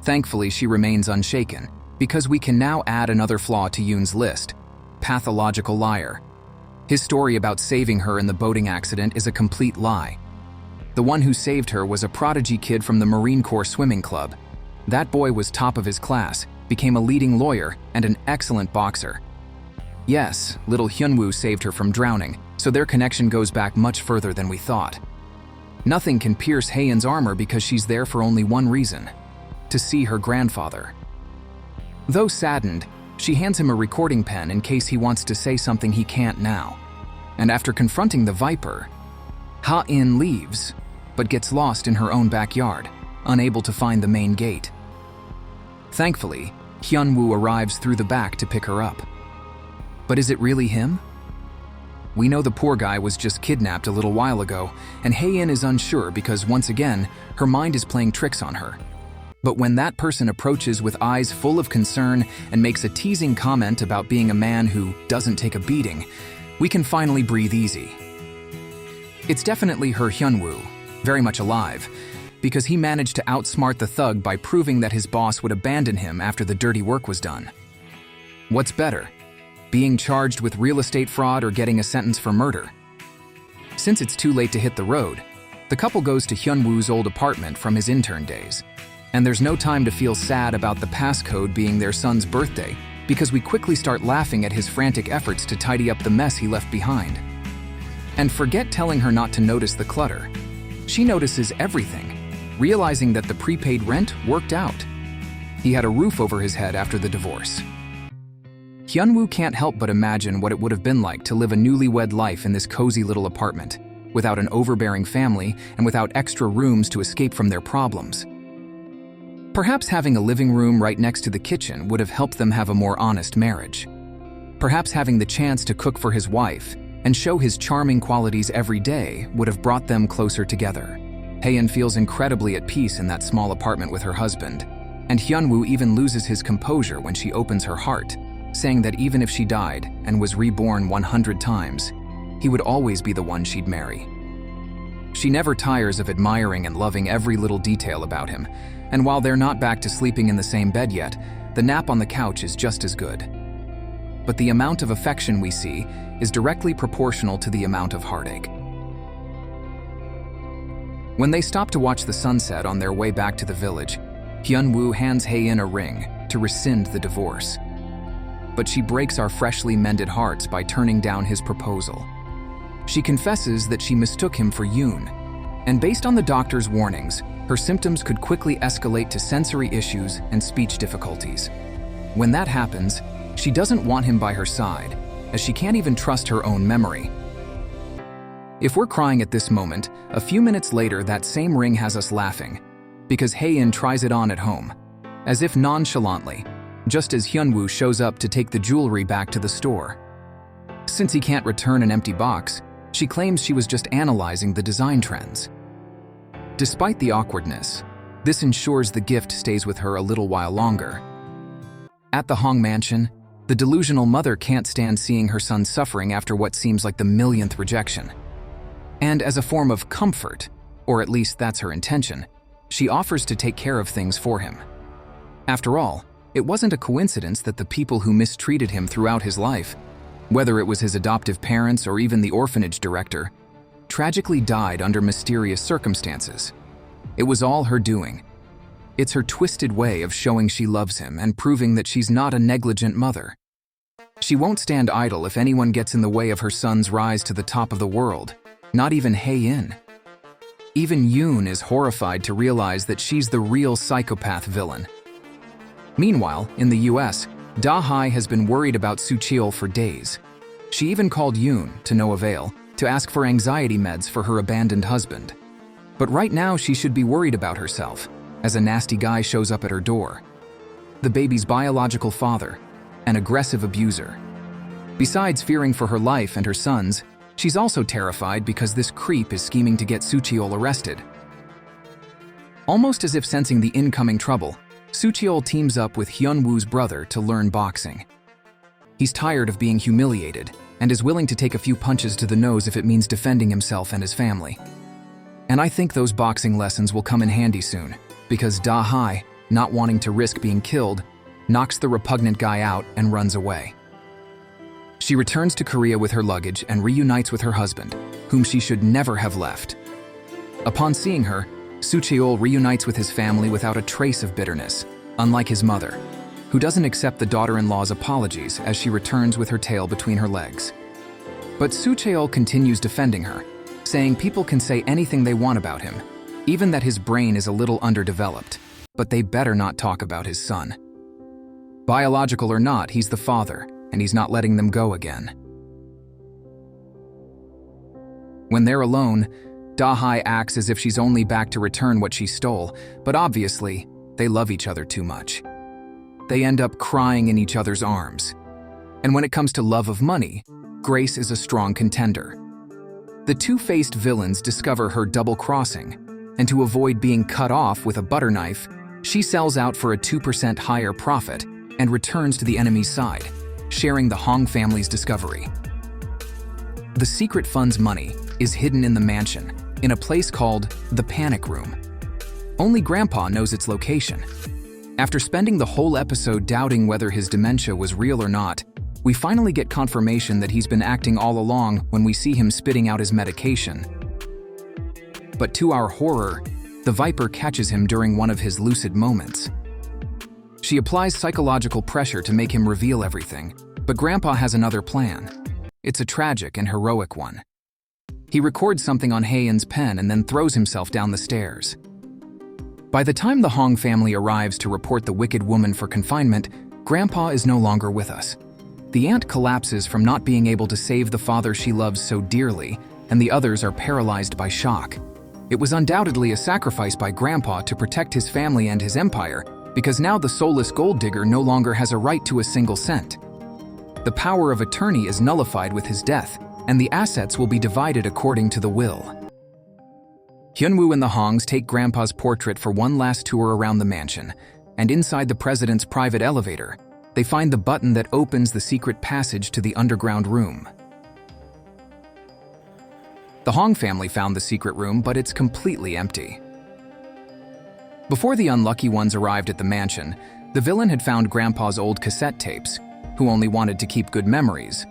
Thankfully, she remains unshaken, because we can now add another flaw to Yoon's list: pathological liar. His story about saving her in the boating accident is a complete lie. The one who saved her was a prodigy kid from the Marine Corps swimming club. That boy was top of his class, became a leading lawyer, and an excellent boxer. Yes, little Hyun-woo saved her from drowning, so their connection goes back much further than we thought. Nothing can pierce Hae-in's armor because she's there for only one reason: to see her grandfather. Though saddened, she hands him a recording pen in case he wants to say something he can't now. And after confronting the Viper, Ha-in leaves, but gets lost in her own backyard, unable to find the main gate. Thankfully, Hyun-woo arrives through the back to pick her up. But is it really him? We know the poor guy was just kidnapped a little while ago, and Hae-in is unsure because once again, her mind is playing tricks on her. But when that person approaches with eyes full of concern and makes a teasing comment about being a man who doesn't take a beating, we can finally breathe easy. It's definitely her Hyun-woo, very much alive, because he managed to outsmart the thug by proving that his boss would abandon him after the dirty work was done. What's better, being charged with real estate fraud or getting a sentence for murder? Since it's too late to hit the road, the couple goes to Hyun-woo's old apartment from his intern days. And there's no time to feel sad about the passcode being their son's birthday, because we quickly start laughing at his frantic efforts to tidy up the mess he left behind. And forget telling her not to notice the clutter. She notices everything, realizing that the prepaid rent worked out. He had a roof over his head after the divorce. Hyun-woo can't help but imagine what it would have been like to live a newlywed life in this cozy little apartment, without an overbearing family and without extra rooms to escape from their problems. Perhaps having a living room right next to the kitchen would have helped them have a more honest marriage. Perhaps having the chance to cook for his wife and show his charming qualities every day would have brought them closer together. Hae-in feels incredibly at peace in that small apartment with her husband, and Hyun-woo even loses his composure when she opens her heart, saying that even if she died and was reborn 100 times, he would always be the one she'd marry. She never tires of admiring and loving every little detail about him, and while they're not back to sleeping in the same bed yet, the nap on the couch is just as good. But the amount of affection we see is directly proportional to the amount of heartache. When they stop to watch the sunset on their way back to the village, Hyun-woo hands Hae-in a ring to rescind the divorce. But she breaks our freshly mended hearts by turning down his proposal. She confesses that she mistook him for Yoon, and based on the doctor's warnings, her symptoms could quickly escalate to sensory issues and speech difficulties. When that happens, she doesn't want him by her side, as she can't even trust her own memory. If we're crying at this moment, a few minutes later that same ring has us laughing, because Hae-in tries it on at home, as if nonchalantly, just as Hyun-woo shows up to take the jewelry back to the store. Since he can't return an empty box, she claims she was just analyzing the design trends. Despite the awkwardness, this ensures the gift stays with her a little while longer. At the Hong mansion, the delusional mother can't stand seeing her son suffering after what seems like the millionth rejection. And as a form of comfort, or at least that's her intention, she offers to take care of things for him. After all, it wasn't a coincidence that the people who mistreated him throughout his life, whether it was his adoptive parents or even the orphanage director, tragically died under mysterious circumstances. It was all her doing. It's her twisted way of showing she loves him and proving that she's not a negligent mother. She won't stand idle if anyone gets in the way of her son's rise to the top of the world, not even Hae-in. Even Yoon is horrified to realize that she's the real psychopath villain. Meanwhile, in the US, Da-hai has been worried about Soo-cheol for days. She even called Yoon, to no avail, to ask for anxiety meds for her abandoned husband. But right now she should be worried about herself, as a nasty guy shows up at her door. The baby's biological father, an aggressive abuser. Besides fearing for her life and her son's, she's also terrified because this creep is scheming to get Soo-cheol arrested. Almost as if sensing the incoming trouble, Soo-cheol teams up with Hyun-woo's brother to learn boxing. He's tired of being humiliated and is willing to take a few punches to the nose if it means defending himself and his family. And I think those boxing lessons will come in handy soon, because Da-hae, not wanting to risk being killed, knocks the repugnant guy out and runs away. She returns to Korea with her luggage and reunites with her husband, whom she should never have left. Upon seeing her, Soo-cheol reunites with his family without a trace of bitterness, unlike his mother, who doesn't accept the daughter-in-law's apologies as she returns with her tail between her legs. But Soo-cheol continues defending her, saying people can say anything they want about him, even that his brain is a little underdeveloped, but they better not talk about his son. Biological or not, he's the father, and he's not letting them go again. When they're alone, Da-hae acts as if she's only back to return what she stole, but obviously, they love each other too much. They end up crying in each other's arms. And when it comes to love of money, Grace is a strong contender. The two-faced villains discover her double-crossing, and to avoid being cut off with a butter knife, she sells out for a 2% higher profit and returns to the enemy's side, sharing the Hong family's discovery. The secret fund's money is hidden in the mansion, in a place called the Panic Room. Only Grandpa knows its location. After spending the whole episode doubting whether his dementia was real or not, we finally get confirmation that he's been acting all along when we see him spitting out his medication. But to our horror, the Viper catches him during one of his lucid moments. She applies psychological pressure to make him reveal everything, but Grandpa has another plan. It's a tragic and heroic one. He records something on Hae-in's pen and then throws himself down the stairs. By the time the Hong family arrives to report the wicked woman for confinement, Grandpa is no longer with us. The aunt collapses from not being able to save the father she loves so dearly, and the others are paralyzed by shock. It was undoubtedly a sacrifice by Grandpa to protect his family and his empire, because now the soulless gold digger no longer has a right to a single cent. The power of attorney is nullified with his death, and the assets will be divided according to the will. Hyun-woo and the Hongs take Grandpa's portrait for one last tour around the mansion, and inside the president's private elevator, they find the button that opens the secret passage to the underground room. The Hong family found the secret room, but it's completely empty. Before the unlucky ones arrived at the mansion, the villain had found Grandpa's old cassette tapes, who only wanted to keep good memories,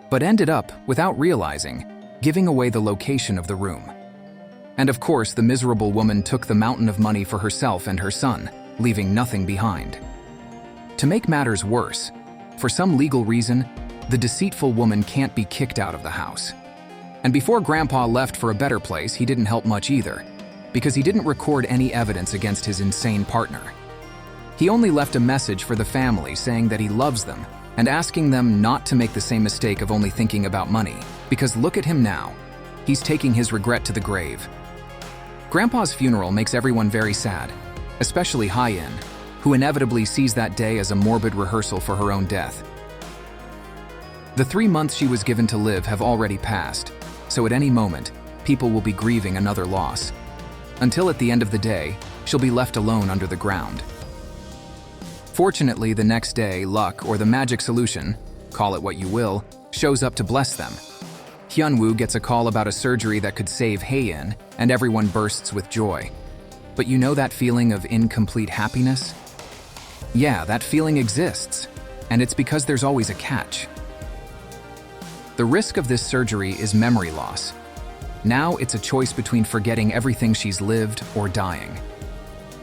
but ended up, without realizing, giving away the location of the room. And of course, the miserable woman took the mountain of money for herself and her son, leaving nothing behind. To make matters worse, for some legal reason, the deceitful woman can't be kicked out of the house. And before Grandpa left for a better place, he didn't help much either, because he didn't record any evidence against his insane partner. He only left a message for the family saying that he loves them and asking them not to make the same mistake of only thinking about money, because look at him now. He's taking his regret to the grave. Grandpa's funeral makes everyone very sad, especially Hae-in, who inevitably sees that day as a morbid rehearsal for her own death. The 3 months she was given to live have already passed, so at any moment, people will be grieving another loss. Until at the end of the day, she'll be left alone under the ground. Fortunately, the next day, luck, or the magic solution, call it what you will, shows up to bless them. Hyun-woo gets a call about a surgery that could save Hae-in, and everyone bursts with joy. But you know that feeling of incomplete happiness? Yeah, that feeling exists, and it's because there's always a catch. The risk of this surgery is memory loss. Now it's a choice between forgetting everything she's lived or dying.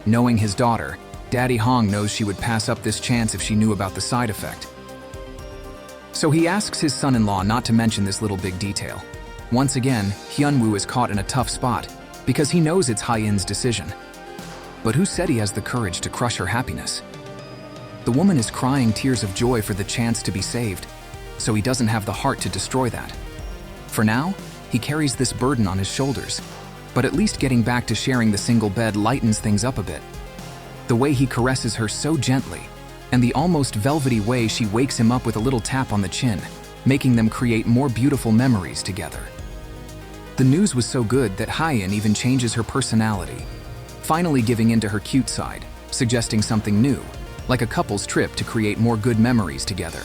Knowing his daughter, Daddy Hong knows she would pass up this chance if she knew about the side effect. So he asks his son-in-law not to mention this little big detail. Once again, Hyun-woo is caught in a tough spot because he knows it's Hae-in's decision. But who said he has the courage to crush her happiness? The woman is crying tears of joy for the chance to be saved, so he doesn't have the heart to destroy that. For now, he carries this burden on his shoulders, but at least getting back to sharing the single bed lightens things up a bit. The way he caresses her so gently, and the almost velvety way she wakes him up with a little tap on the chin, making them create more beautiful memories together. The news was so good that Hae-in even changes her personality, finally giving in to her cute side, suggesting something new, like a couple's trip to create more good memories together.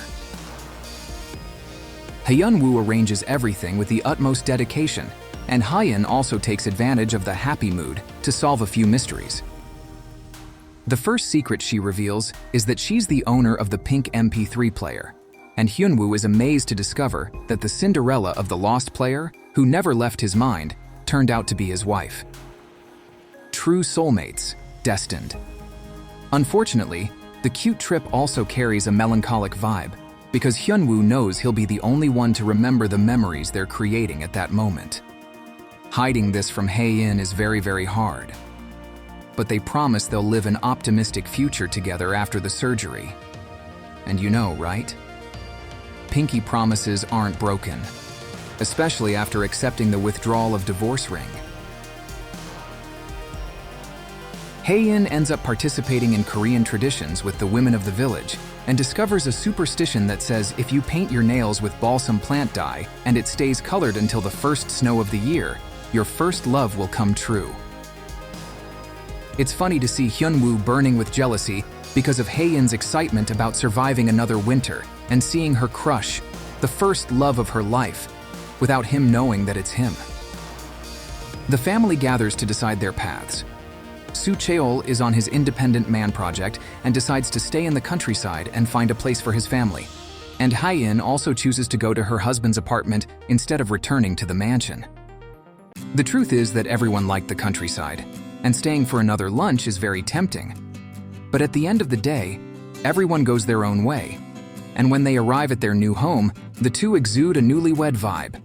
Hyun-woo arranges everything with the utmost dedication, and Hae-in also takes advantage of the happy mood to solve a few mysteries. The first secret she reveals is that she's the owner of the pink MP3 player, and Hyun-woo is amazed to discover that the Cinderella of the lost player, who never left his mind, turned out to be his wife. True soulmates, destined. Unfortunately, the cute trip also carries a melancholic vibe, because Hyun-woo knows he'll be the only one to remember the memories they're creating at that moment. Hiding this from Hae-in is very, very hard. But they promise they'll live an optimistic future together after the surgery. And you know, right? Pinky promises aren't broken, especially after accepting the withdrawal of divorce ring. Hae-in ends up participating in Korean traditions with the women of the village and discovers a superstition that says if you paint your nails with balsam plant dye and it stays colored until the first snow of the year, your first love will come true. It's funny to see Hyun-woo burning with jealousy because of Hae-in's excitement about surviving another winter and seeing her crush, the first love of her life, without him knowing that it's him. The family gathers to decide their paths. Soo Cheol is on his independent man project and decides to stay in the countryside and find a place for his family. And Hae-in also chooses to go to her husband's apartment instead of returning to the mansion. The truth is that everyone liked the countryside, and staying for another lunch is very tempting. But at the end of the day, everyone goes their own way. And when they arrive at their new home, the two exude a newlywed vibe.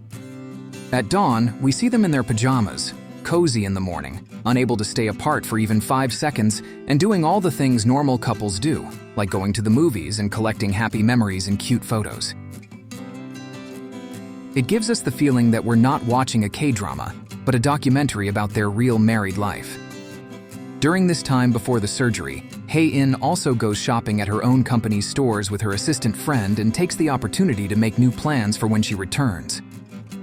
At dawn, we see them in their pajamas, cozy in the morning, unable to stay apart for even 5 seconds, and doing all the things normal couples do, like going to the movies and collecting happy memories and cute photos. It gives us the feeling that we're not watching a Kdrama, but a documentary about their real married life. During this time before the surgery, Hae-in also goes shopping at her own company's stores with her assistant friend and takes the opportunity to make new plans for when she returns.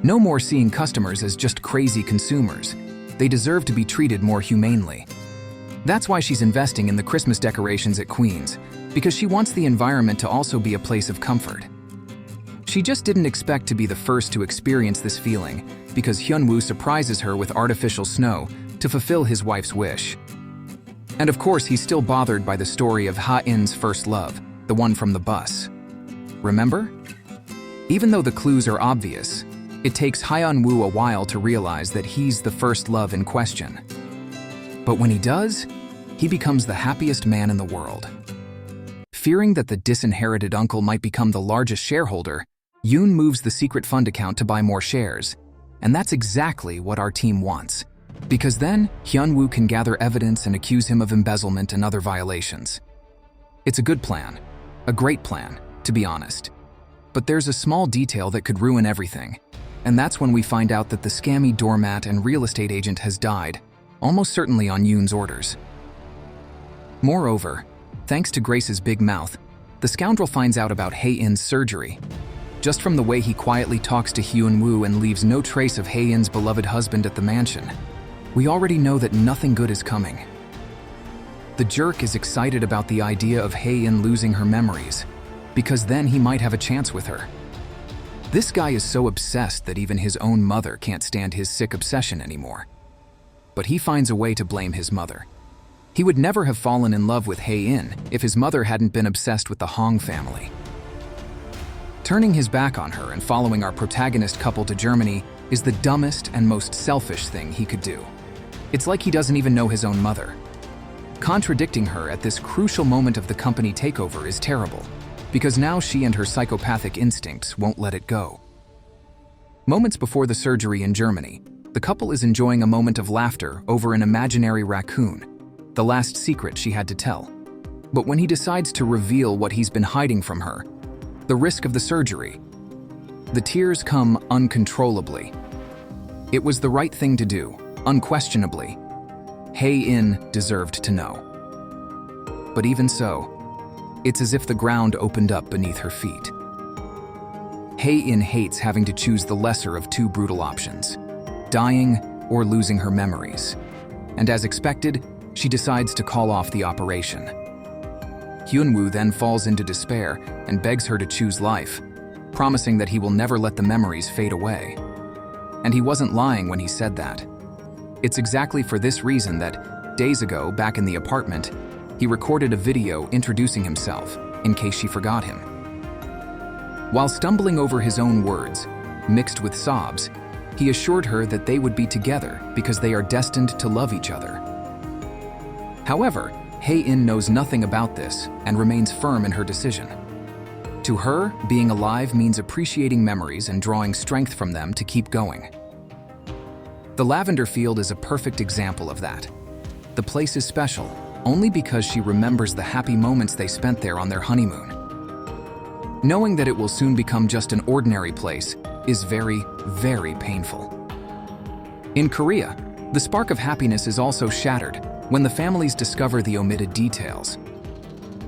No more seeing customers as just crazy consumers. They deserve to be treated more humanely. That's why she's investing in the Christmas decorations at Queen's, because she wants the environment to also be a place of comfort. She just didn't expect to be the first to experience this feeling, because Hyun-woo surprises her with artificial snow to fulfill his wife's wish. And of course, he's still bothered by the story of Ha-in's first love, the one from the bus. Remember? Even though the clues are obvious, it takes Hyun-woo a while to realize that he's the first love in question. But when he does, he becomes the happiest man in the world. Fearing that the disinherited uncle might become the largest shareholder, Yoon moves the secret fund account to buy more shares. And that's exactly what our team wants. Because then, Hyun-woo can gather evidence and accuse him of embezzlement and other violations. It's a good plan. A great plan, to be honest. But there's a small detail that could ruin everything. And that's when we find out that the scammy doormat and real estate agent has died, almost certainly on Yoon's orders. Moreover, thanks to Grace's big mouth, the scoundrel finds out about Hae-in's surgery. Just from the way he quietly talks to Hyun-woo and leaves no trace of Hae-in's beloved husband at the mansion, we already know that nothing good is coming. The jerk is excited about the idea of Hae-in losing her memories, because then he might have a chance with her. This guy is so obsessed that even his own mother can't stand his sick obsession anymore. But he finds a way to blame his mother. He would never have fallen in love with Hae-in if his mother hadn't been obsessed with the Hong family. Turning his back on her and following our protagonist couple to Germany is the dumbest and most selfish thing he could do. It's like he doesn't even know his own mother. Contradicting her at this crucial moment of the company takeover is terrible, because now she and her psychopathic instincts won't let it go. Moments before the surgery in Germany, the couple is enjoying a moment of laughter over an imaginary raccoon, the last secret she had to tell. But when he decides to reveal what he's been hiding from her, the risk of the surgery, the tears come uncontrollably. It was the right thing to do, unquestionably. Hae-in deserved to know. But even so, it's as if the ground opened up beneath her feet. Hae-in hates having to choose the lesser of two brutal options: dying or losing her memories. And as expected, she decides to call off the operation. Hyun-woo then falls into despair and begs her to choose life, promising that he will never let the memories fade away. And he wasn't lying when he said that. It's exactly for this reason that, days ago, back in the apartment, he recorded a video introducing himself, in case she forgot him. While stumbling over his own words, mixed with sobs, he assured her that they would be together because they are destined to love each other. However, Hae-in knows nothing about this and remains firm in her decision. To her, being alive means appreciating memories and drawing strength from them to keep going. The lavender field is a perfect example of that. The place is special only because she remembers the happy moments they spent there on their honeymoon. Knowing that it will soon become just an ordinary place is very, very painful. In Korea, the spark of happiness is also shattered when the families discover the omitted details.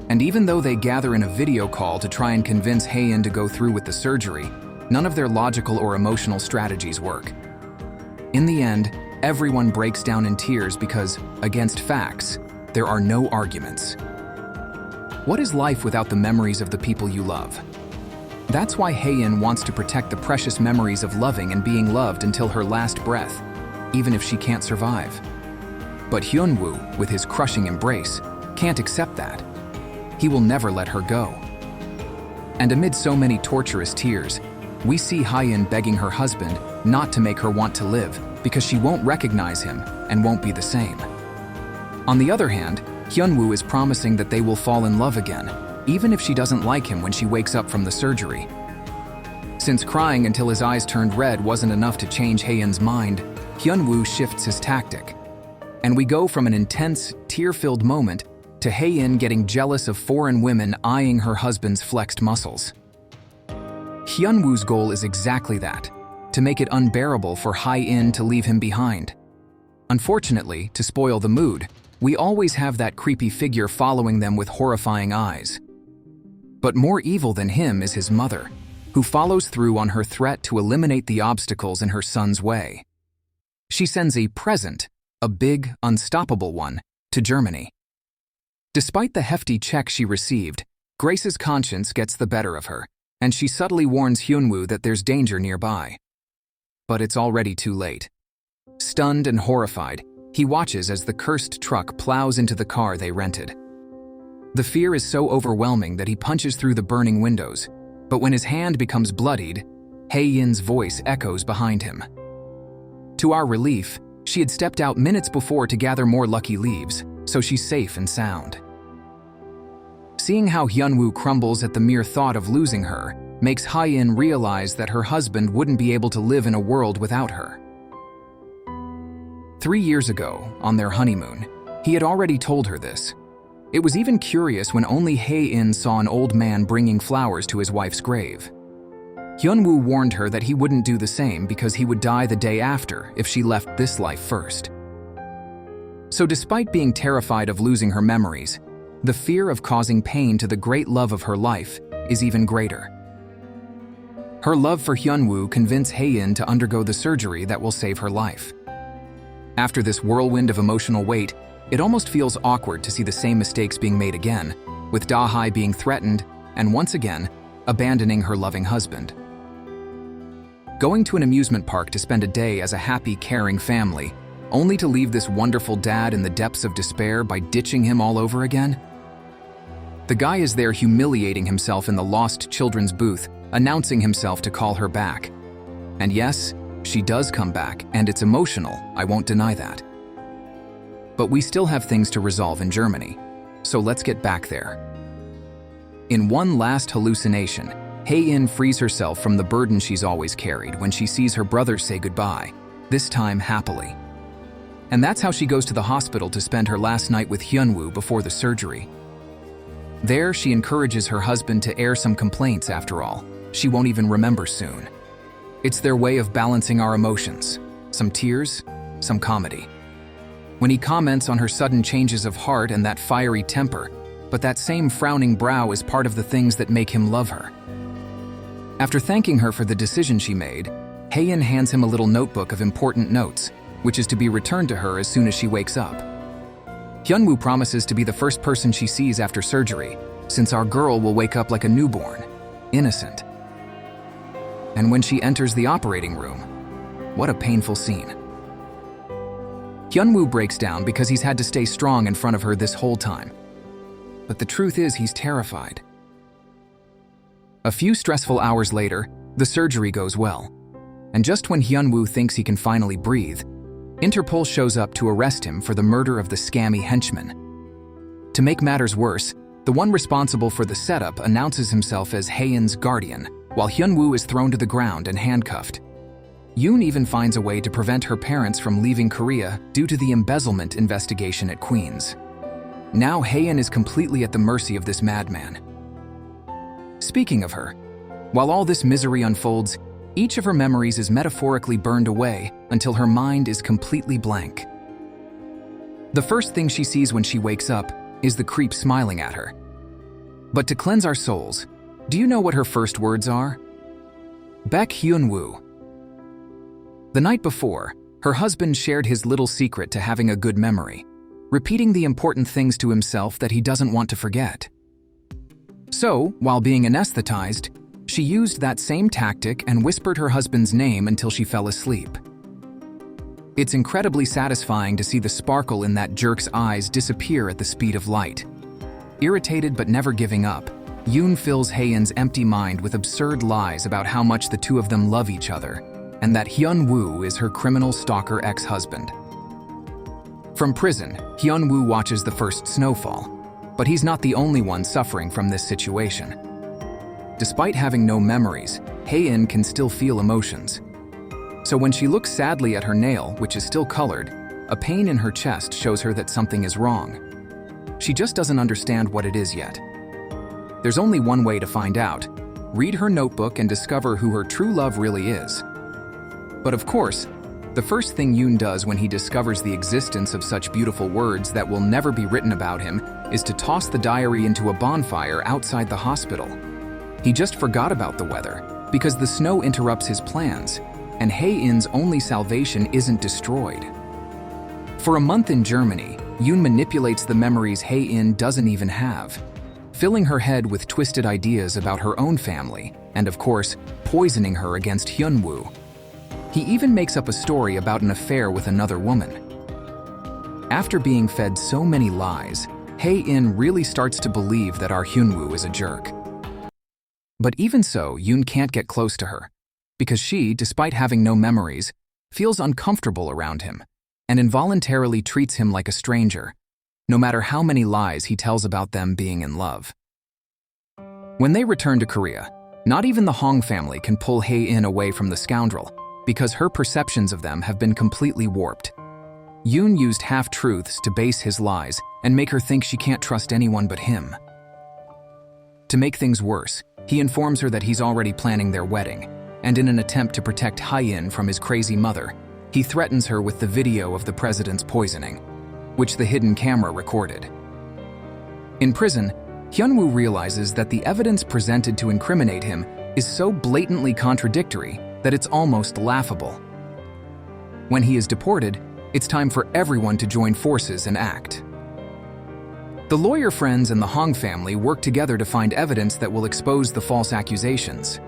And even though they gather in a video call to try and convince Hae-in to go through with the surgery, none of their logical or emotional strategies work. In the end, everyone breaks down in tears because, against facts, there are no arguments. What is life without the memories of the people you love? That's why Hae-in wants to protect the precious memories of loving and being loved until her last breath, even if she can't survive. But Hyun-woo, with his crushing embrace, can't accept that. He will never let her go. And amid so many torturous tears, we see Hae-in begging her husband not to make her want to live because she won't recognize him and won't be the same. On the other hand, Hyun-woo is promising that they will fall in love again, even if she doesn't like him when she wakes up from the surgery. Since crying until his eyes turned red wasn't enough to change Hae-in's mind, Hyun-woo shifts his tactic. And we go from an intense, tear-filled moment to Hae-in getting jealous of foreign women eyeing her husband's flexed muscles. Hyun-woo's goal is exactly that, to make it unbearable for Hae-in to leave him behind. Unfortunately, to spoil the mood, we always have that creepy figure following them with horrifying eyes. But more evil than him is his mother, who follows through on her threat to eliminate the obstacles in her son's way. She sends a present, a big, unstoppable one, to Germany. Despite the hefty check she received, Grace's conscience gets the better of her, and she subtly warns Hyun-woo that there's danger nearby. But it's already too late. Stunned and horrified, he watches as the cursed truck plows into the car they rented. The fear is so overwhelming that he punches through the burning windows, but when his hand becomes bloodied, Hae-in's voice echoes behind him. To our relief, she had stepped out minutes before to gather more lucky leaves, so she's safe and sound. Seeing how Hyun-woo crumbles at the mere thought of losing her makes Hae-in realize that her husband wouldn't be able to live in a world without her. 3 years ago, on their honeymoon, he had already told her this. It was even curious when only Hae-in saw an old man bringing flowers to his wife's grave. Hyun-woo warned her that he wouldn't do the same because he would die the day after if she left this life first. So despite being terrified of losing her memories, the fear of causing pain to the great love of her life is even greater. Her love for Hyun-woo convinced Hae-in to undergo the surgery that will save her life. After this whirlwind of emotional weight, it almost feels awkward to see the same mistakes being made again, with Da-hai being threatened and once again abandoning her loving husband. Going to an amusement park to spend a day as a happy, caring family, only to leave this wonderful dad in the depths of despair by ditching him all over again? The guy is there humiliating himself in the lost children's booth, announcing himself to call her back. And yes, she does come back, and it's emotional, I won't deny that. But we still have things to resolve in Germany, so let's get back there. In one last hallucination, Hae-in frees herself from the burden she's always carried when she sees her brother say goodbye, this time happily. And that's how she goes to the hospital to spend her last night with Hyun-woo before the surgery. There, she encourages her husband to air some complaints after all. She won't even remember soon. It's their way of balancing our emotions. Some tears, some comedy. When he comments on her sudden changes of heart and that fiery temper, but that same frowning brow is part of the things that make him love her. After thanking her for the decision she made, Hae-in hands him a little notebook of important notes, which is to be returned to her as soon as she wakes up. Hyun-woo promises to be the first person she sees after surgery, since our girl will wake up like a newborn, innocent. And when she enters the operating room, what a painful scene. Hyun-woo breaks down because he's had to stay strong in front of her this whole time. But the truth is he's terrified. A few stressful hours later, the surgery goes well. And just when Hyun-woo thinks he can finally breathe, Interpol shows up to arrest him for the murder of the scammy henchman. To make matters worse, the one responsible for the setup announces himself as Hae-in's guardian, while Hyun-woo is thrown to the ground and handcuffed. Yoon even finds a way to prevent her parents from leaving Korea due to the embezzlement investigation at Queen's. Now Hae-in is completely at the mercy of this madman. Speaking of her, while all this misery unfolds, each of her memories is metaphorically burned away until her mind is completely blank. The first thing she sees when she wakes up is the creep smiling at her. But to cleanse our souls, do you know what her first words are? Baek Hyun-woo. The night before, her husband shared his little secret to having a good memory, repeating the important things to himself that he doesn't want to forget. So, while being anesthetized, she used that same tactic and whispered her husband's name until she fell asleep. It's incredibly satisfying to see the sparkle in that jerk's eyes disappear at the speed of light. Irritated but never giving up, Yoon fills Hae-in's empty mind with absurd lies about how much the two of them love each other, and that Hyun-woo is her criminal stalker ex-husband. From prison, Hyun-woo watches the first snowfall, but he's not the only one suffering from this situation. Despite having no memories, Hae-in can still feel emotions. So when she looks sadly at her nail, which is still colored, a pain in her chest shows her that something is wrong. She just doesn't understand what it is yet. There's only one way to find out: read her notebook and discover who her true love really is. But of course, the first thing Yoon does when he discovers the existence of such beautiful words that will never be written about him is to toss the diary into a bonfire outside the hospital. He just forgot about the weather, because the snow interrupts his plans, and Hae-in's only salvation isn't destroyed. For a month in Germany, Yoon manipulates the memories Hae-in doesn't even have, filling her head with twisted ideas about her own family, and of course, poisoning her against Hyun-woo. He even makes up a story about an affair with another woman. After being fed so many lies, Hae-in really starts to believe that our Hyun-woo is a jerk. But even so, Yoon can't get close to her, because she, despite having no memories, feels uncomfortable around him, and involuntarily treats him like a stranger, no matter how many lies he tells about them being in love. When they return to Korea, not even the Hong family can pull Hae-in away from the scoundrel, because her perceptions of them have been completely warped. Yoon used half-truths to base his lies and make her think she can't trust anyone but him. To make things worse, he informs her that he's already planning their wedding, and in an attempt to protect Hae-in from his crazy mother, he threatens her with the video of the president's poisoning, which the hidden camera recorded. In prison, Hyun-woo realizes that the evidence presented to incriminate him is so blatantly contradictory that it's almost laughable. When he is deported, it's time for everyone to join forces and act. The lawyer friends and the Hong family work together to find evidence that will expose the false accusations.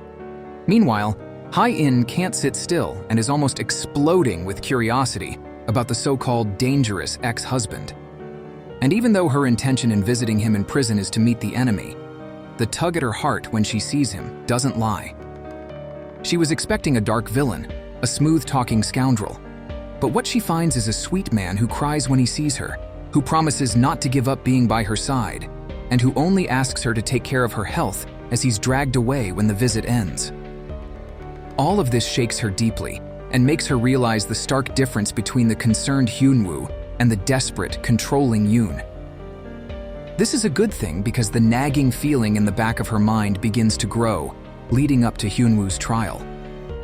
Meanwhile, Hae-in can't sit still and is almost exploding with curiosity about the so-called dangerous ex-husband. And even though her intention in visiting him in prison is to meet the enemy, the tug at her heart when she sees him doesn't lie. She was expecting a dark villain, a smooth-talking scoundrel. But what she finds is a sweet man who cries when he sees her, who promises not to give up being by her side, and who only asks her to take care of her health as he's dragged away when the visit ends. All of this shakes her deeply and makes her realize the stark difference between the concerned Hyun-woo and the desperate, controlling Yoon. This is a good thing because the nagging feeling in the back of her mind begins to grow, leading up to Hyun-woo's trial.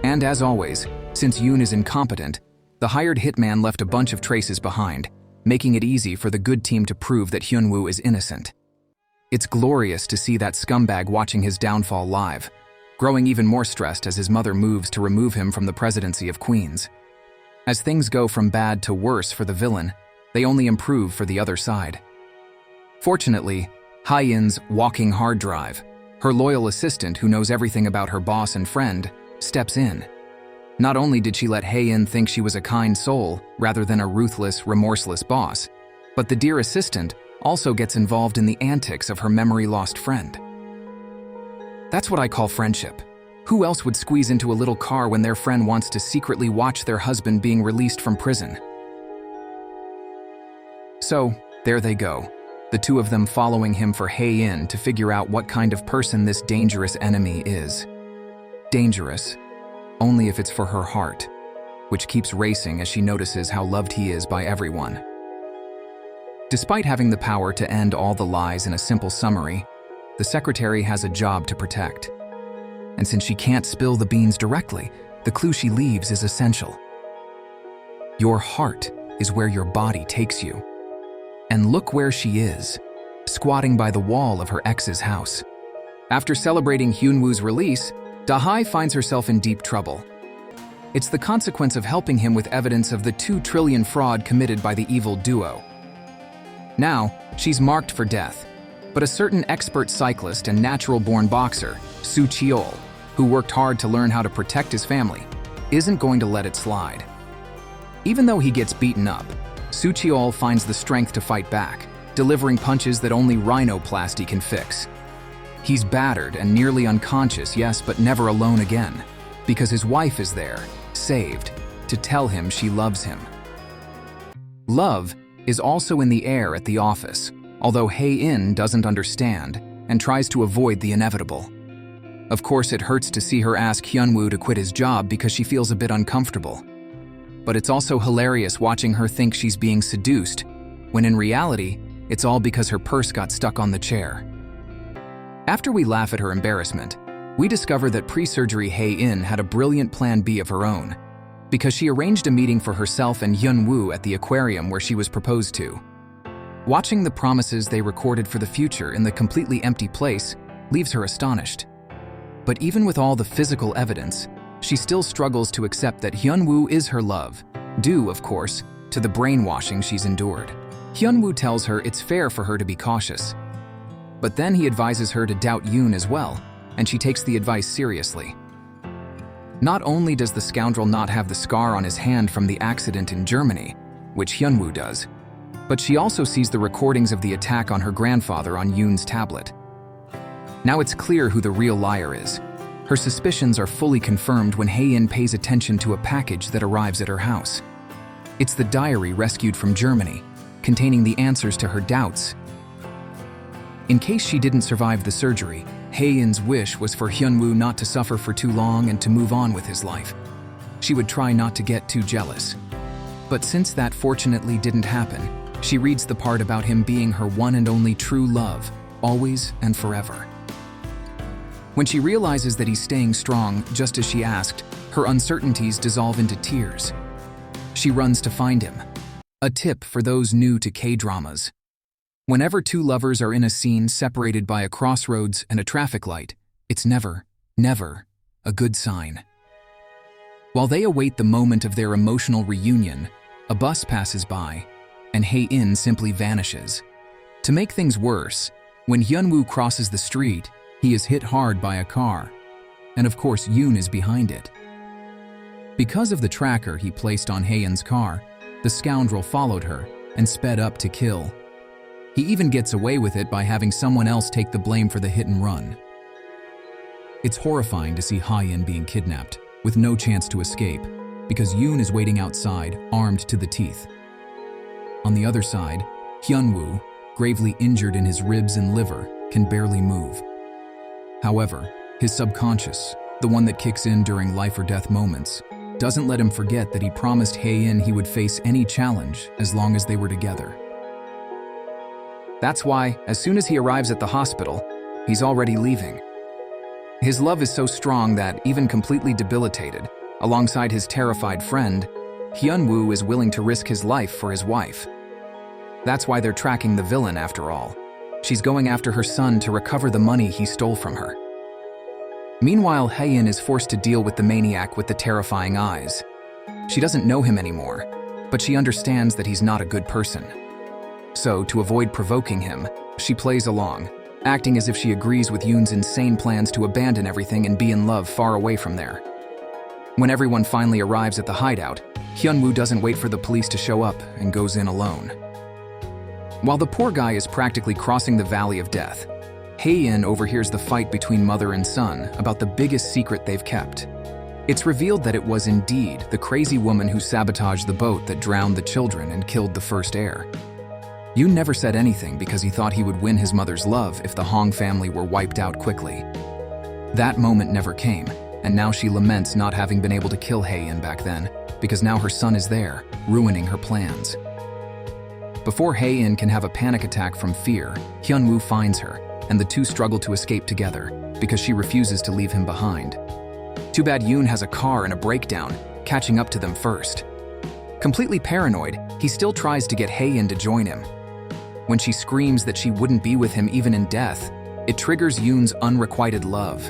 And as always, since Yoon is incompetent, the hired hitman left a bunch of traces behind, making it easy for the good team to prove that Hyun-woo is innocent. It's glorious to see that scumbag watching his downfall live, growing even more stressed as his mother moves to remove him from the presidency of Queens. As things go from bad to worse for the villain, they only improve for the other side. Fortunately, Hae-in's walking hard drive, her loyal assistant who knows everything about her boss and friend, steps in. Not only did she let Hae-in think she was a kind soul rather than a ruthless, remorseless boss, but the dear assistant also gets involved in the antics of her memory-lost friend. That's what I call friendship. Who else would squeeze into a little car when their friend wants to secretly watch their husband being released from prison? So, there they go, the two of them following him for Hae-in to figure out what kind of person this dangerous enemy is. Dangerous, only if it's for her heart, which keeps racing as she notices how loved he is by everyone. Despite having the power to end all the lies in a simple summary, the secretary has a job to protect. And since she can't spill the beans directly, the clue she leaves is essential. Your heart is where your body takes you. And look where she is, squatting by the wall of her ex's house. After celebrating Hyun-woo's release, Da-hae finds herself in deep trouble. It's the consequence of helping him with evidence of the 2 trillion fraud committed by the evil duo. Now, she's marked for death, but a certain expert cyclist and natural-born boxer, Soo-cheol, who worked hard to learn how to protect his family, isn't going to let it slide. Even though he gets beaten up, Soo-cheol finds the strength to fight back, delivering punches that only rhinoplasty can fix. He's battered and nearly unconscious, yes, but never alone again, because his wife is there, saved, to tell him she loves him. Love is also in the air at the office, although Hae-in doesn't understand and tries to avoid the inevitable. Of course, it hurts to see her ask Hyun-woo to quit his job because she feels a bit uncomfortable. But it's also hilarious watching her think she's being seduced, when in reality, it's all because her purse got stuck on the chair. After we laugh at her embarrassment, we discover that pre-surgery Hae-in had a brilliant plan B of her own, because she arranged a meeting for herself and Hyun-woo at the aquarium where she was proposed to. Watching the promises they recorded for the future in the completely empty place leaves her astonished. But even with all the physical evidence, she still struggles to accept that Hyun-woo is her love, due, of course, to the brainwashing she's endured. Hyun-woo tells her it's fair for her to be cautious. But then he advises her to doubt Yoon as well, and she takes the advice seriously. Not only does the scoundrel not have the scar on his hand from the accident in Germany, which Hyun-woo does, but she also sees the recordings of the attack on her grandfather on Yoon's tablet. Now it's clear who the real liar is. Her suspicions are fully confirmed when Hae-in pays attention to a package that arrives at her house. It's the diary rescued from Germany, containing the answers to her doubts. In case she didn't survive the surgery, Hae-in's wish was for Hyun-woo not to suffer for too long and to move on with his life. She would try not to get too jealous. But since that fortunately didn't happen, she reads the part about him being her one and only true love, always and forever. When she realizes that he's staying strong, just as she asked, her uncertainties dissolve into tears. She runs to find him. A tip for those new to K-dramas. Whenever two lovers are in a scene separated by a crossroads and a traffic light, it's never, never a good sign. While they await the moment of their emotional reunion, a bus passes by, and Hae-in simply vanishes. To make things worse, when Hyun-woo crosses the street, he is hit hard by a car, and of course Yoon is behind it. Because of the tracker he placed on Hae-in's car, the scoundrel followed her and sped up to kill. He even gets away with it by having someone else take the blame for the hit and run. It's horrifying to see Hae-in being kidnapped, with no chance to escape, because Yoon is waiting outside, armed to the teeth. On the other side, Hyun-woo, gravely injured in his ribs and liver, can barely move. However, his subconscious, the one that kicks in during life-or-death moments, doesn't let him forget that he promised Hae-in he would face any challenge as long as they were together. That's why, as soon as he arrives at the hospital, he's already leaving. His love is so strong that, even completely debilitated, alongside his terrified friend, Hyun-woo is willing to risk his life for his wife. That's why they're tracking the villain after all. She's going after her son to recover the money he stole from her. Meanwhile, Hae-in is forced to deal with the maniac with the terrifying eyes. She doesn't know him anymore, but she understands that he's not a good person. So, to avoid provoking him, she plays along, acting as if she agrees with Yoon's insane plans to abandon everything and be in love far away from there. When everyone finally arrives at the hideout, Hyun-woo doesn't wait for the police to show up and goes in alone. While the poor guy is practically crossing the valley of death, Hae-in overhears the fight between mother and son about the biggest secret they've kept. It's revealed that it was indeed the crazy woman who sabotaged the boat that drowned the children and killed the first heir. Yoon never said anything because he thought he would win his mother's love if the Hong family were wiped out quickly. That moment never came, and now she laments not having been able to kill Hae-in back then, because now her son is there, ruining her plans. Before Hae-in can have a panic attack from fear, Hyun-woo finds her, and the two struggle to escape together because she refuses to leave him behind. Too bad Yoon has a car and a breakdown, catching up to them first. Completely paranoid, he still tries to get Hae-in to join him. When she screams that she wouldn't be with him even in death, it triggers Yoon's unrequited love.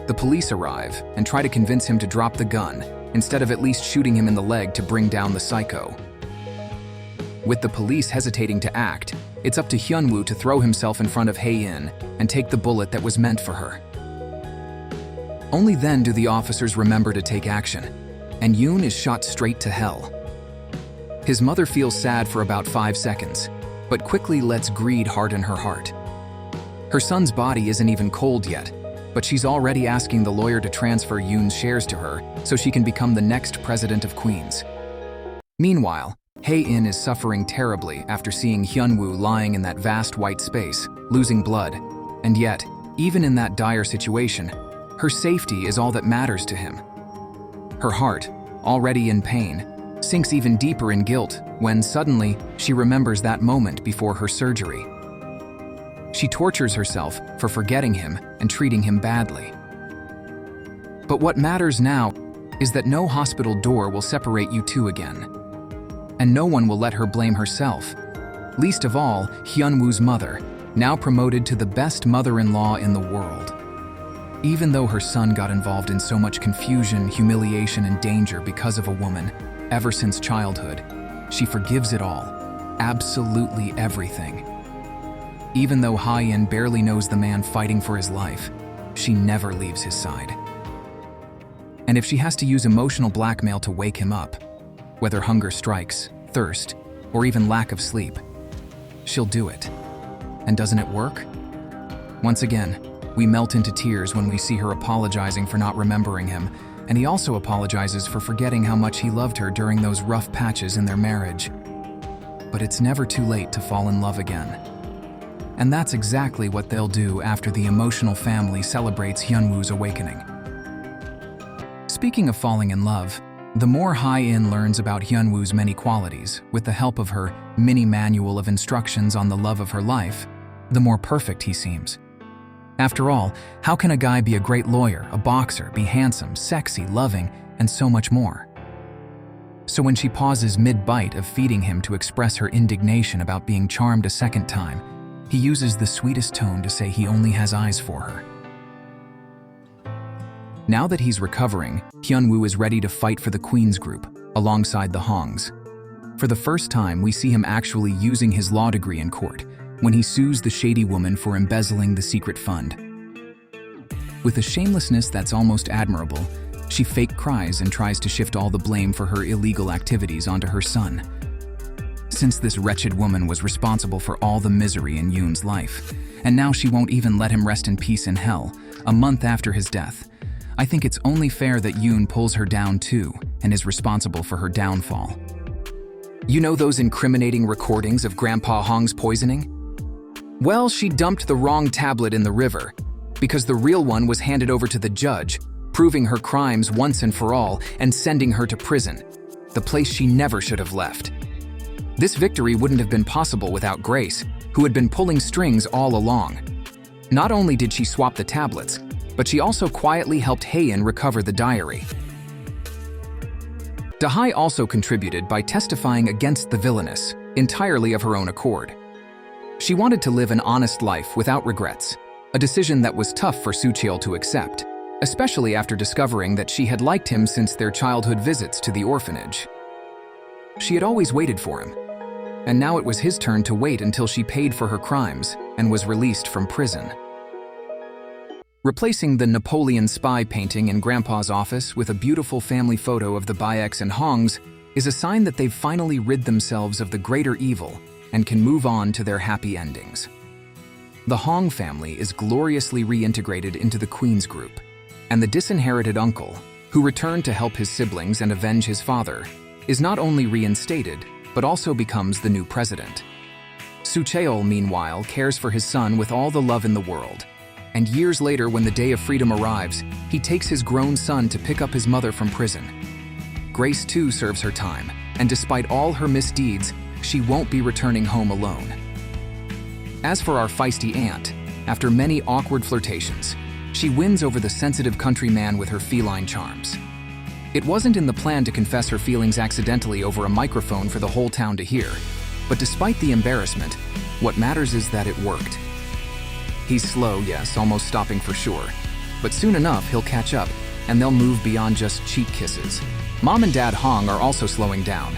The police arrive and try to convince him to drop the gun, instead of at least shooting him in the leg to bring down the psycho. With the police hesitating to act, it's up to Hyun-woo to throw himself in front of Hae-in and take the bullet that was meant for her. Only then do the officers remember to take action, and Yoon is shot straight to hell. His mother feels sad for about 5 seconds, but quickly lets greed harden her heart. Her son's body isn't even cold yet, but she's already asking the lawyer to transfer Yoon's shares to her so she can become the next president of Queens. Meanwhile, Hae-in is suffering terribly after seeing Hyun-woo lying in that vast white space, losing blood. And yet, even in that dire situation, her safety is all that matters to him. Her heart, already in pain, sinks even deeper in guilt when suddenly she remembers that moment before her surgery. She tortures herself for forgetting him and treating him badly. But what matters now is that no hospital door will separate you two again. And no one will let her blame herself, least of all Hyun-woo's mother, now promoted to the best mother-in-law in the world. Even though her son got involved in so much confusion, humiliation, and danger because of a woman, ever since childhood, she forgives it all, absolutely everything. Even though Hae-in barely knows the man fighting for his life, she never leaves his side. And if she has to use emotional blackmail to wake him up, whether hunger strikes, thirst, or even lack of sleep, she'll do it. And doesn't it work? Once again, we melt into tears when we see her apologizing for not remembering him, and he also apologizes for forgetting how much he loved her during those rough patches in their marriage. But it's never too late to fall in love again. And that's exactly what they'll do after the emotional family celebrates Hyun-woo's awakening. Speaking of falling in love, the more Hae-in learns about Hyun-woo's many qualities, with the help of her mini manual of instructions on the love of her life, the more perfect he seems. After all, how can a guy be a great lawyer, a boxer, be handsome, sexy, loving, and so much more? So when she pauses mid-bite of feeding him to express her indignation about being charmed a second time, he uses the sweetest tone to say he only has eyes for her. Now that he's recovering, Hyun-woo is ready to fight for the Queen's group, alongside the Hongs. For the first time, we see him actually using his law degree in court, when he sues the shady woman for embezzling the secret fund. With a shamelessness that's almost admirable, she fake cries and tries to shift all the blame for her illegal activities onto her son. Since this wretched woman was responsible for all the misery in Yoon's life, and now she won't even let him rest in peace in hell, a month after his death, I think it's only fair that Yoon pulls her down too and is responsible for her downfall. You know those incriminating recordings of Grandpa Hong's poisoning? Well, she dumped the wrong tablet in the river, because the real one was handed over to the judge, proving her crimes once and for all and sending her to prison, the place she never should have left. This victory wouldn't have been possible without Grace, who had been pulling strings all along. Not only did she swap the tablets, but she also quietly helped Hae-in recover the diary. Da-hai also contributed by testifying against the villainess, entirely of her own accord. She wanted to live an honest life without regrets, a decision that was tough for Soo-cheol to accept, especially after discovering that she had liked him since their childhood visits to the orphanage. She had always waited for him, and now it was his turn to wait until she paid for her crimes and was released from prison. Replacing the Napoleon spy painting in Grandpa's office with a beautiful family photo of the Baeks and Hongs is a sign that they've finally rid themselves of the greater evil and can move on to their happy endings. The Hong family is gloriously reintegrated into the Queen's group, and the disinherited uncle, who returned to help his siblings and avenge his father, is not only reinstated, but also becomes the new president. Soo-cheol, meanwhile, cares for his son with all the love in the world, and years later, when the day of freedom arrives, he takes his grown son to pick up his mother from prison. Grace too serves her time, and despite all her misdeeds, she won't be returning home alone. As for our feisty aunt, after many awkward flirtations, she wins over the sensitive countryman with her feline charms. It wasn't in the plan to confess her feelings accidentally over a microphone for the whole town to hear, but despite the embarrassment, what matters is that it worked. He's slow, yes, almost stopping for sure, but soon enough he'll catch up, and they'll move beyond just cheek kisses. Mom and Dad Hong are also slowing down,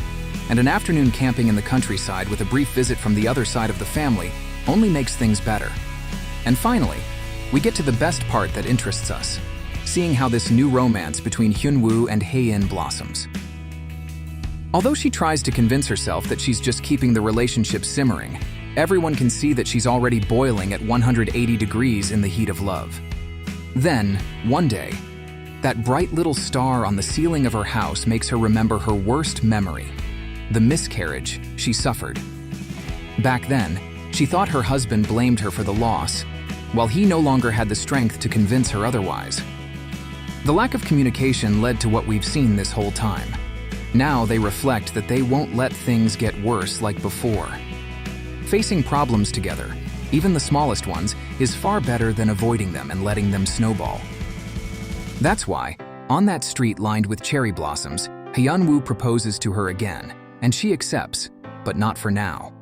and an afternoon camping in the countryside with a brief visit from the other side of the family only makes things better. And finally, we get to the best part that interests us, seeing how this new romance between Hyun-woo and Hae-in blossoms. Although she tries to convince herself that she's just keeping the relationship simmering, everyone can see that she's already boiling at 180 degrees in the heat of love. Then, one day, that bright little star on the ceiling of her house makes her remember her worst memory, the miscarriage she suffered. Back then, she thought her husband blamed her for the loss, while he no longer had the strength to convince her otherwise. The lack of communication led to what we've seen this whole time. Now they reflect that they won't let things get worse like before. Facing problems together, even the smallest ones, is far better than avoiding them and letting them snowball. That's why, on that street lined with cherry blossoms, Hyun-woo proposes to her again, and she accepts, but not for now.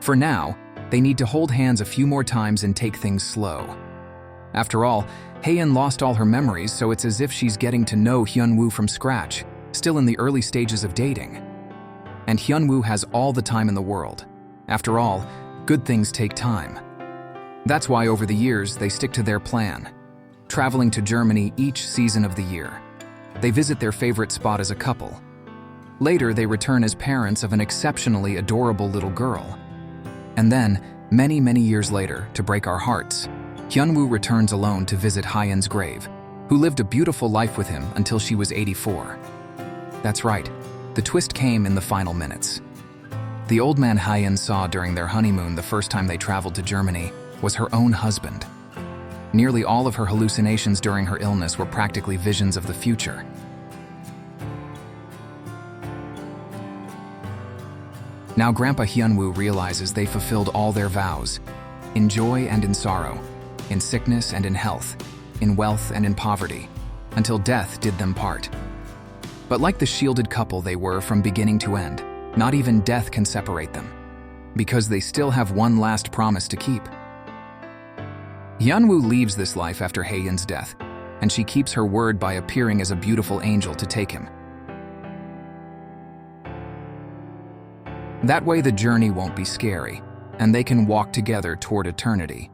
For now, they need to hold hands a few more times and take things slow. After all, Hae-in lost all her memories, so it's as if she's getting to know Hyun-woo from scratch, still in the early stages of dating. And Hyun-woo has all the time in the world. After all, good things take time. That's why over the years they stick to their plan, traveling to Germany each season of the year. They visit their favorite spot as a couple. Later, they return as parents of an exceptionally adorable little girl. And then, many, many years later, to break our hearts, Hyun-woo returns alone to visit Hae-in's grave, who lived a beautiful life with him until she was 84. That's right, the twist came in the final minutes. The old man Hae-in saw during their honeymoon the first time they traveled to Germany was her own husband. Nearly all of her hallucinations during her illness were practically visions of the future. Now Grandpa Hyun-woo realizes they fulfilled all their vows, in joy and in sorrow, in sickness and in health, in wealth and in poverty, until death did them part. But like the shielded couple they were from beginning to end, not even death can separate them, because they still have one last promise to keep. Hyun-woo leaves this life after Hae-in's death, and she keeps her word by appearing as a beautiful angel to take him. That way the journey won't be scary, and they can walk together toward eternity.